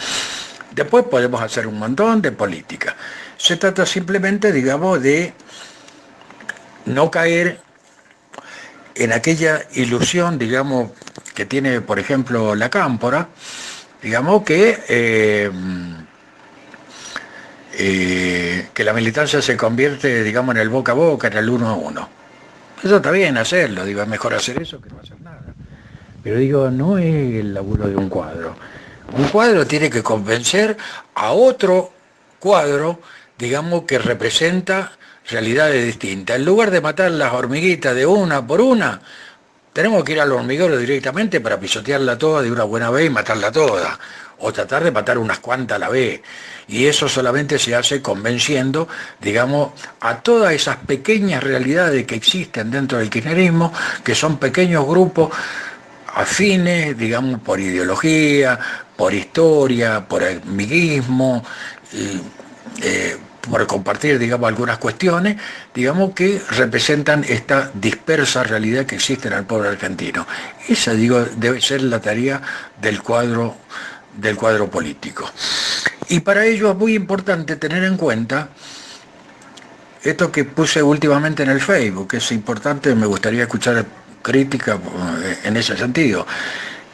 Después podemos hacer un montón de política. Se trata simplemente, digamos, de no caer en aquella ilusión, digamos, que tiene, por ejemplo, la Cámpora, digamos que la militancia se convierte, digamos, en el boca a boca, en el 1 a 1. Eso está bien hacerlo, digo, es mejor hacer eso que no hacer nada. Pero digo, no es el laburo de un cuadro. Un cuadro tiene que convencer a otro cuadro, digamos, que representa realidades distintas. En lugar de matar las hormiguitas de una por una, tenemos que ir al hormiguero directamente para pisotearla toda de una buena vez y matarla toda, o tratar de matar unas cuantas a la vez. Y eso solamente se hace convenciendo, digamos, a todas esas pequeñas realidades que existen dentro del kirchnerismo, que son pequeños grupos afines, digamos, por ideología, por historia, por amiguismo, por compartir, digamos, algunas cuestiones, digamos, que representan esta dispersa realidad que existe en el pueblo argentino. Esa, digo, debe ser la tarea del cuadro político. Y para ello es muy importante tener en cuenta esto que puse últimamente en el Facebook, que es importante, me gustaría escuchar crítica en ese sentido,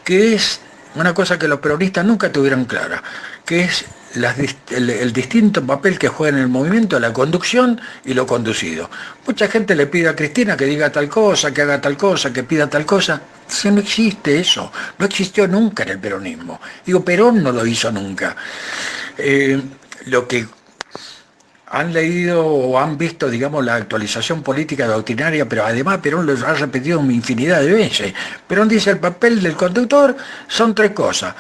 que es una cosa que los peronistas nunca tuvieron clara, que es el distinto papel que juega en el movimiento, la conducción y lo conducido. Mucha gente le pide a Cristina que diga tal cosa, que haga tal cosa, que pida tal cosa. Si no existe eso, no existió nunca en el peronismo. Digo, Perón no lo hizo nunca. Lo que han leído o han visto, digamos, la actualización política doctrinaria, pero además Perón lo ha repetido una infinidad de veces. Perón dice el papel del conductor son tres cosas: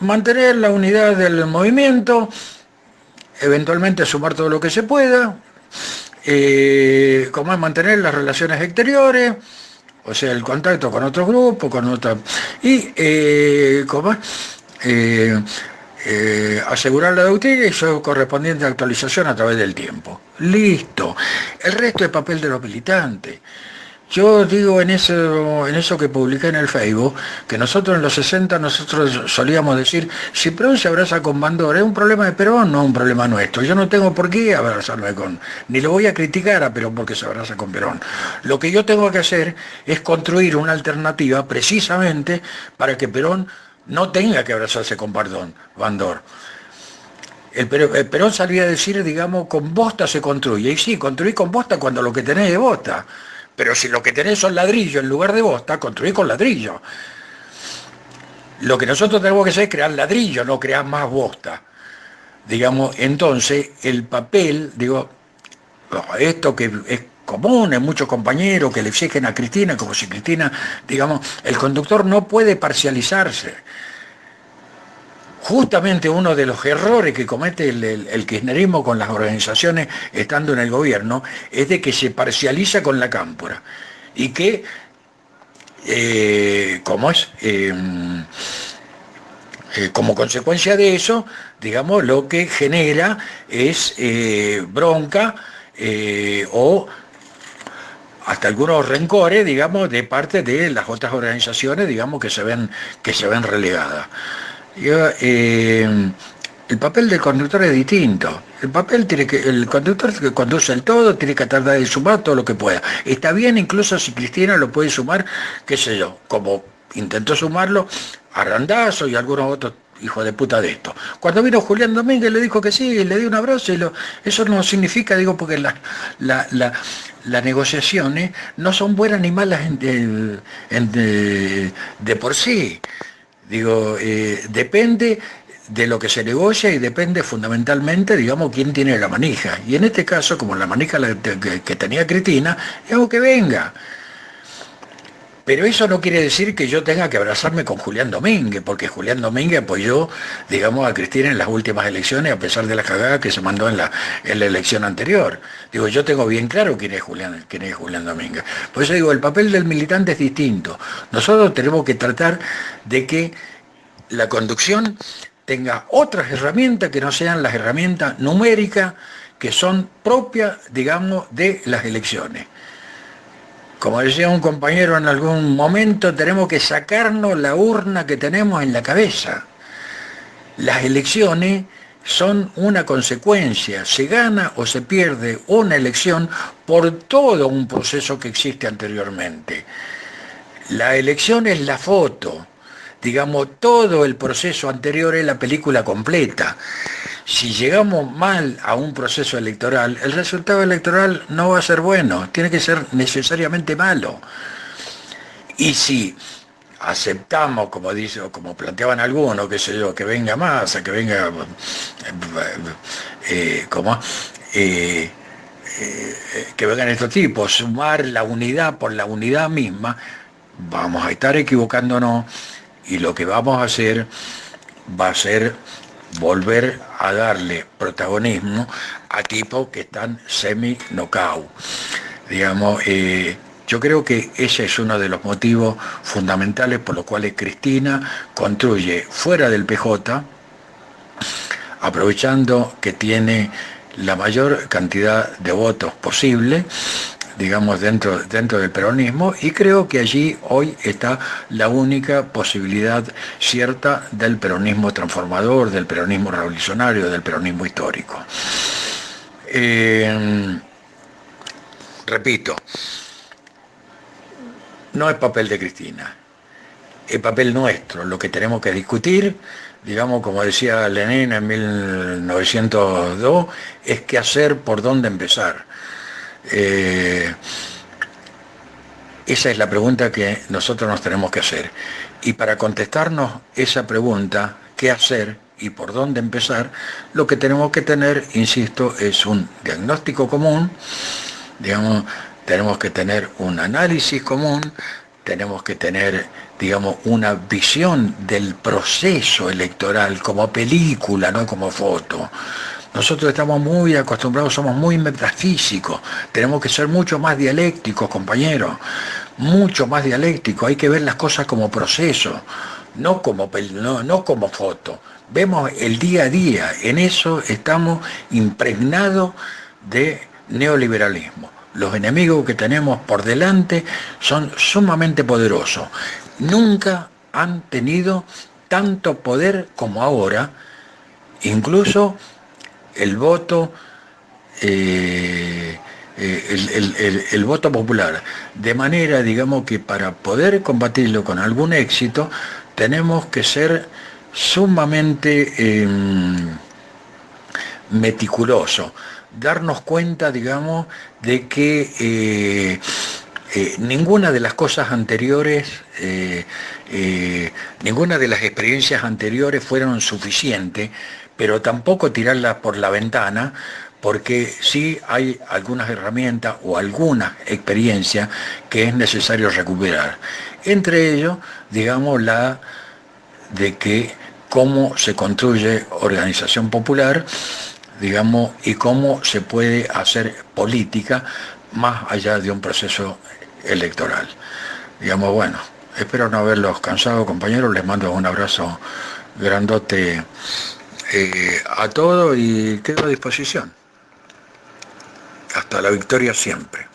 mantener la unidad del movimiento, eventualmente sumar todo lo que se pueda, como es mantener las relaciones exteriores, o sea, el contacto con otros grupos, con otras, y como es, asegurar la doctrina y su correspondiente actualización a través del tiempo. Listo. El resto es papel de los militantes. Yo digo en eso que publiqué en el Facebook, que nosotros en los 60 nosotros solíamos decir, si Perón se abraza con Bandor, es un problema de Perón, no un problema nuestro. Yo no tengo por qué abrazarme ni lo voy a criticar a Perón porque se abraza con Perón. Lo que yo tengo que hacer es construir una alternativa precisamente para que Perón no tenga que abrazarse con Bandor. El Perón salía a decir, digamos, con bosta se construye. Y sí, construí con bosta cuando lo que tenés es bosta. Pero si lo que tenés son ladrillos en lugar de bosta, construí con ladrillo. Lo que nosotros tenemos que hacer es crear ladrillo, no crear más bosta. Digamos, entonces, el papel, digo, esto que es común en muchos compañeros que le exigen a Cristina, como si Cristina, digamos, el conductor no puede parcializarse. Justamente uno de los errores que comete el kirchnerismo con las organizaciones estando en el gobierno es de que se parcializa con la cámpora y que, como consecuencia de eso, digamos, lo que genera es bronca o hasta algunos rencores, digamos, de parte de las otras organizaciones, digamos, que se ven relegadas. El papel del conductor es distinto. El conductor que conduce el todo tiene que tratar de sumar todo lo que pueda. Está bien incluso si Cristina lo puede sumar, qué sé yo, como intentó sumarlo a Randazzo y algunos otros hijos de puta de esto. Cuando vino Julián Domínguez le dijo que sí, le dio un abrazo y eso no significa, digo, porque las negociaciones no son buenas ni malas de por sí. Digo, depende de lo que se negocia y depende fundamentalmente, digamos, quién tiene la manija. Y en este caso, como la manija que tenía Cristina, digamos que venga. Pero eso no quiere decir que yo tenga que abrazarme con Julián Domínguez, porque Julián Domínguez apoyó, digamos, a Cristina en las últimas elecciones, a pesar de la cagada que se mandó en la elección anterior. Digo, yo tengo bien claro quién es Julián Domínguez. Por eso digo, el papel del militante es distinto. Nosotros tenemos que tratar de que la conducción tenga otras herramientas que no sean las herramientas numéricas que son propias, digamos, de las elecciones. Como decía un compañero en algún momento, tenemos que sacarnos la urna que tenemos en la cabeza. Las elecciones son una consecuencia, se gana o se pierde una elección por todo un proceso que existe anteriormente. La elección es la foto, digamos, todo el proceso anterior es la película completa. Si llegamos mal a un proceso electoral, el resultado electoral no va a ser bueno, tiene que ser necesariamente malo. Y si aceptamos, como dice, o como planteaban algunos, qué sé yo, que venga Massa, que venga, que vengan estos tipos, sumar la unidad por la unidad misma, vamos a estar equivocándonos y lo que vamos a hacer va a ser volver a darle protagonismo a tipos que están semi-knockout. Digamos, yo creo que ese es uno de los motivos fundamentales por los cuales Cristina construye fuera del PJ, aprovechando que tiene la mayor cantidad de votos posible, digamos, dentro del peronismo, y creo que allí hoy está la única posibilidad cierta del peronismo transformador, del peronismo revolucionario, del peronismo histórico. Repito, no es papel de Cristina, es papel nuestro, lo que tenemos que discutir, digamos, como decía Lenin en 1902, es qué hacer, por dónde empezar. Esa es la pregunta que nosotros nos tenemos que hacer. Y para contestarnos esa pregunta, qué hacer y por dónde empezar, lo que tenemos que tener, insisto, es un diagnóstico común, digamos, tenemos que tener un análisis común, tenemos que tener, digamos, una visión del proceso electoral como película, no como foto. Nosotros estamos muy acostumbrados, somos muy metafísicos, tenemos que ser mucho más dialécticos, compañeros, mucho más dialécticos, hay que ver las cosas como proceso, no como foto. Vemos el día a día, en eso estamos impregnados de neoliberalismo. Los enemigos que tenemos por delante son sumamente poderosos. Nunca han tenido tanto poder como ahora, incluso el voto, el voto popular. De manera, digamos, que para poder combatirlo con algún éxito, tenemos que ser sumamente meticulosos, darnos cuenta, digamos, de que ninguna de las cosas anteriores, ninguna de las experiencias anteriores fueron suficientes, pero tampoco tirarlas por la ventana, porque sí hay algunas herramientas o algunas experiencias que es necesario recuperar. Entre ellos, digamos, la de que cómo se construye organización popular, digamos, y cómo se puede hacer política más allá de un proceso electoral. Digamos, bueno, espero no haberlos cansado, compañeros, les mando un abrazo grandote a todos y quedo a disposición. Hasta la victoria siempre.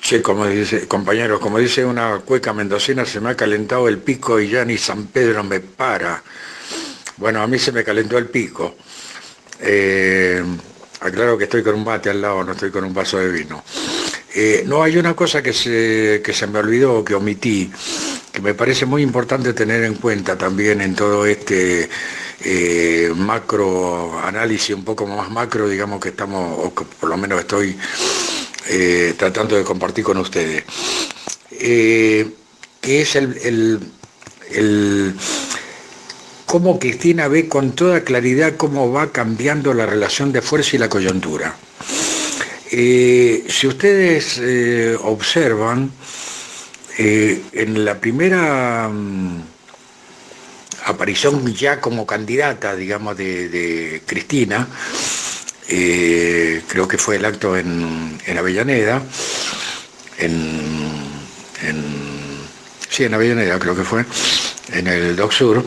Che, como dice, compañeros, como dice una cueca mendocina, se me ha calentado el pico y ya ni San Pedro me para. Bueno, a mí se me calentó el pico. Aclaro que estoy con un mate al lado, no estoy con un vaso de vino. No, hay una cosa que se me olvidó, que omití, que me parece muy importante tener en cuenta también en todo este macro análisis, un poco más macro, digamos, que estamos, o que por lo menos estoy tratando de compartir con ustedes, que es cómo Cristina ve con toda claridad cómo va cambiando la relación de fuerza y la coyuntura. Si ustedes observan, en la primera aparición ya como candidata, digamos, de Cristina, creo que fue el acto en Avellaneda, sí, en Avellaneda creo que fue, en el Doc Sur,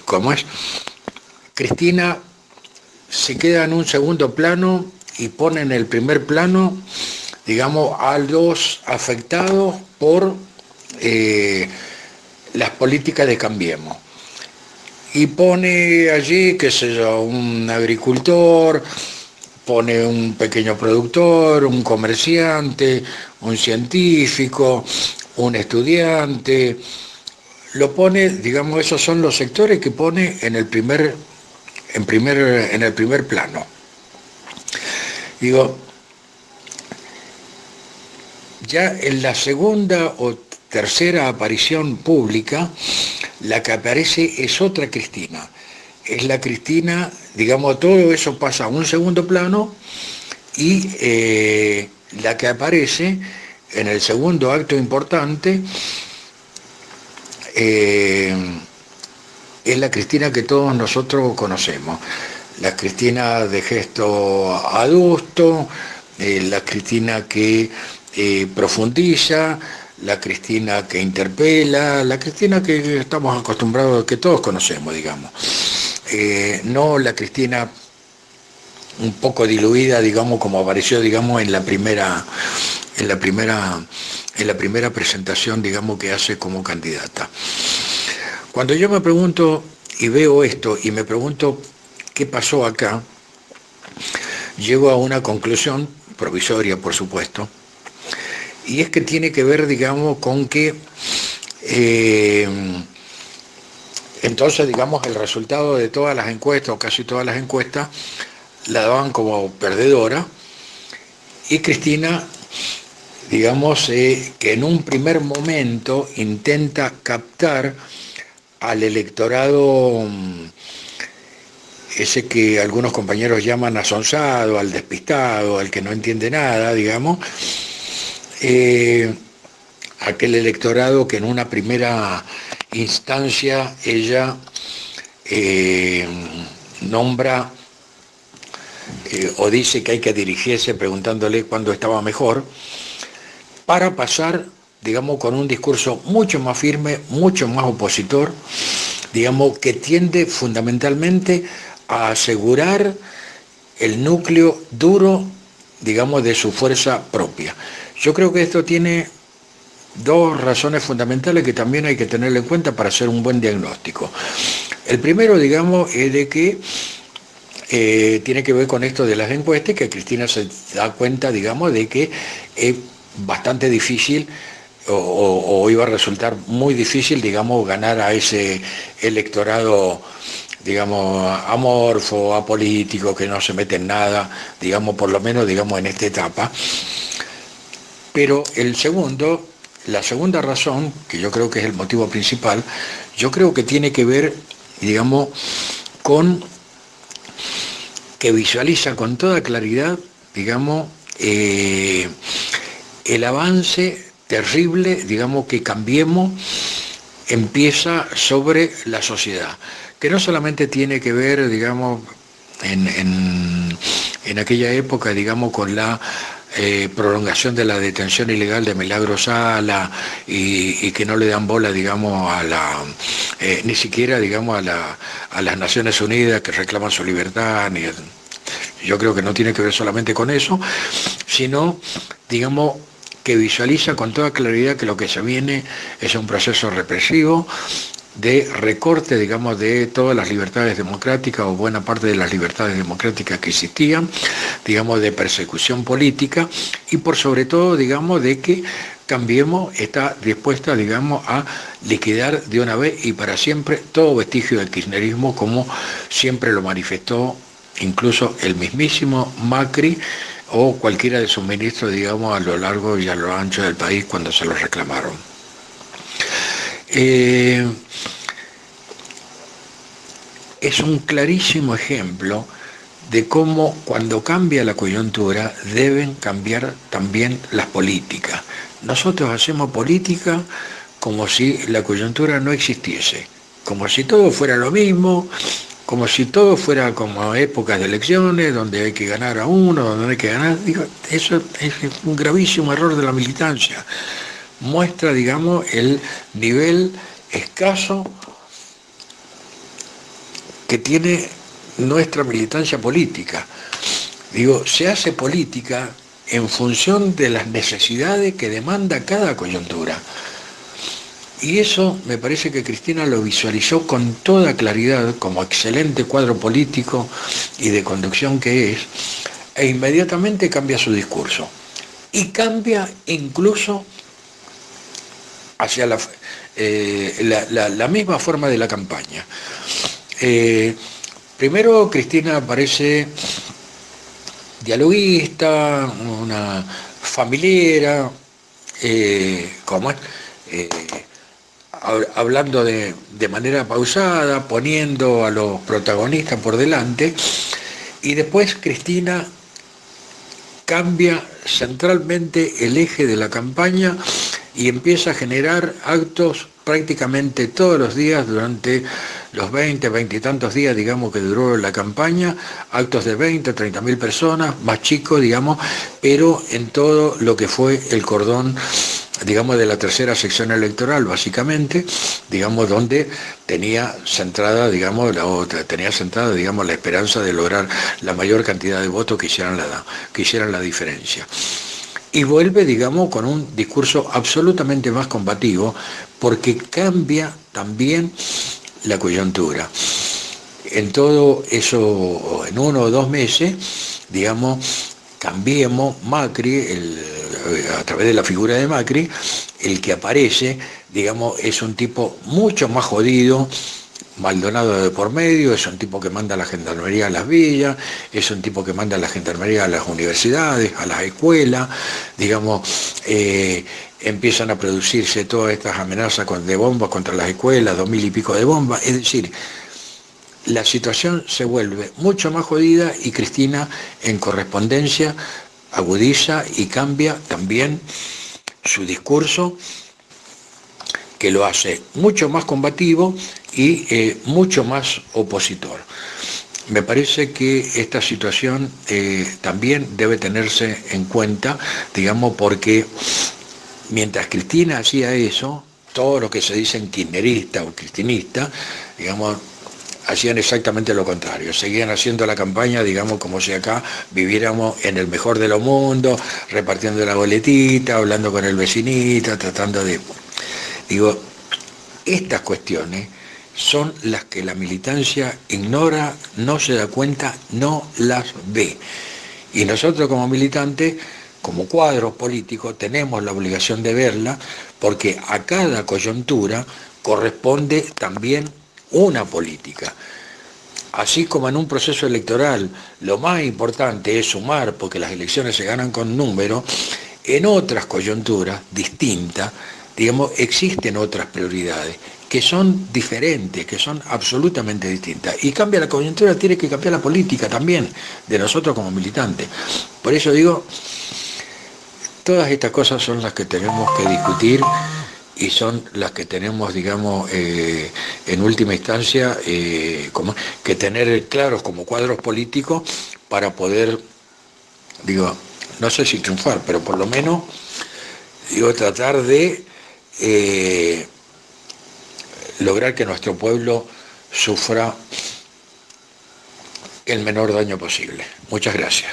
¿cómo es? Cristina se queda en un segundo plano y pone en el primer plano, digamos, a los afectados por las políticas de Cambiemos. Y pone allí, qué sé yo, un agricultor, pone un pequeño productor, un comerciante, un científico, un estudiante. Lo pone, digamos, esos son los sectores que pone en el primer plano. Digo, ya en la segunda o tercera aparición pública, la que aparece es otra Cristina. Es la Cristina, digamos, todo eso pasa a un segundo plano y la que aparece en el segundo acto importante es la Cristina que todos nosotros conocemos. La Cristina de gesto adusto, la Cristina que profundiza, la Cristina que interpela, la Cristina que estamos acostumbrados, que todos conocemos, digamos. No la Cristina un poco diluida, digamos, como apareció, digamos, en la primera presentación, digamos, que hace como candidata. Cuando yo me pregunto y veo esto y me pregunto qué pasó acá, llego a una conclusión provisoria, por supuesto, y es que tiene que ver, digamos, con que entonces, digamos, el resultado de todas las encuestas, o casi todas las encuestas, la daban como perdedora, y Cristina, digamos, que en un primer momento intenta captar al electorado, ese que algunos compañeros llaman asonsado, al despistado, al que no entiende nada, digamos, aquel electorado que en una primera instancia ella nombra o dice que hay que dirigirse preguntándole cuándo estaba mejor, para pasar, digamos, con un discurso mucho más firme, mucho más opositor, digamos, que tiende fundamentalmente a asegurar el núcleo duro, digamos, de su fuerza propia. Yo creo que esto tiene dos razones fundamentales que también hay que tener en cuenta para hacer un buen diagnóstico. El primero, digamos, es de que tiene que ver con esto de las encuestas, que Cristina se da cuenta, digamos, de que es bastante difícil o iba a resultar muy difícil, digamos, ganar a ese electorado, digamos, amorfo, apolítico, que no se mete en nada, digamos, por lo menos, digamos, en esta etapa. Pero la segunda razón, que yo creo que es el motivo principal, yo creo que tiene que ver, digamos, con que visualiza con toda claridad, digamos, el avance terrible, digamos, que Cambiemos empieza sobre la sociedad, que no solamente tiene que ver, digamos, en aquella época, digamos, con la prolongación de la detención ilegal de Milagro Sala y que no le dan bola, digamos, ni siquiera, digamos, a las Naciones Unidas que reclaman su libertad. Yo creo que no tiene que ver solamente con eso, sino, digamos, que visualiza con toda claridad que lo que se viene es un proceso represivo de recorte, digamos, de todas las libertades democráticas o buena parte de las libertades democráticas que existían, digamos, de persecución política y por sobre todo, digamos, de que Cambiemos está dispuesta, digamos, a liquidar de una vez y para siempre todo vestigio del kirchnerismo, como siempre lo manifestó incluso el mismísimo Macri o cualquiera de sus ministros, digamos, a lo largo y a lo ancho del país cuando se los reclamaron. Es un clarísimo ejemplo de cómo cuando cambia la coyuntura deben cambiar también las políticas. Nosotros hacemos política como si la coyuntura no existiese, como si todo fuera lo mismo, como si todo fuera como épocas de elecciones, donde hay que ganar a uno, donde hay que ganar. Digo, eso es un gravísimo error de la militancia. Muestra, digamos, el nivel escaso que tiene nuestra militancia política. Digo, se hace política en función de las necesidades que demanda cada coyuntura. Y eso me parece que Cristina lo visualizó con toda claridad, como excelente cuadro político y de conducción que es, e inmediatamente cambia su discurso. Y cambia incluso hacia la misma forma de la campaña. Primero Cristina parece dialoguista, una familiera, hablando de manera pausada, poniendo a los protagonistas por delante, y después Cristina cambia centralmente el eje de la campaña y empieza a generar actos prácticamente todos los días durante los 20 y tantos días, digamos, que duró la campaña, actos de 20, 30.000 personas, más chicos, digamos, pero en todo lo que fue el cordón digamos, de la tercera sección electoral, básicamente, digamos, donde tenía centrada, digamos, la esperanza de lograr la mayor cantidad de votos que hicieran la diferencia. Y vuelve, digamos, con un discurso absolutamente más combativo, porque cambia también la coyuntura. En todo eso, en 1 o 2 meses, digamos, cambiemos Macri, a través de la figura de Macri, el que aparece, digamos, es un tipo mucho más jodido, Maldonado de por medio, es un tipo que manda a la gendarmería a las villas, es un tipo que manda a la gendarmería a las universidades, a las escuelas, digamos, empiezan a producirse todas estas amenazas de bombas contra las escuelas, 2000 y pico de bombas, es decir, la situación se vuelve mucho más jodida y Cristina en correspondencia agudiza y cambia también su discurso, que lo hace mucho más combativo y mucho más opositor. Me parece que esta situación también debe tenerse en cuenta, digamos, porque mientras Cristina hacía eso, todo lo que se dicen kirchnerista o cristinista, digamos, hacían exactamente lo contrario, seguían haciendo la campaña, digamos, como si acá viviéramos en el mejor de los mundos, repartiendo la boletita, hablando con el vecinito, tratando de... Digo, estas cuestiones son las que la militancia ignora, no se da cuenta, no las ve. Y nosotros como militantes, como cuadros políticos, tenemos la obligación de verla, porque a cada coyuntura corresponde también una política. Así como en un proceso electoral lo más importante es sumar, porque las elecciones se ganan con números, en otras coyunturas distintas, digamos, existen otras prioridades que son diferentes, que son absolutamente distintas. Y cambia la coyuntura, tiene que cambiar la política también, de nosotros como militantes. Por eso digo, todas estas cosas son las que tenemos que discutir y son las que tenemos, digamos, en última instancia, que tener claros como cuadros políticos para poder, digo, no sé si triunfar, pero por lo menos, digo, tratar de lograr que nuestro pueblo sufra el menor daño posible. Muchas gracias.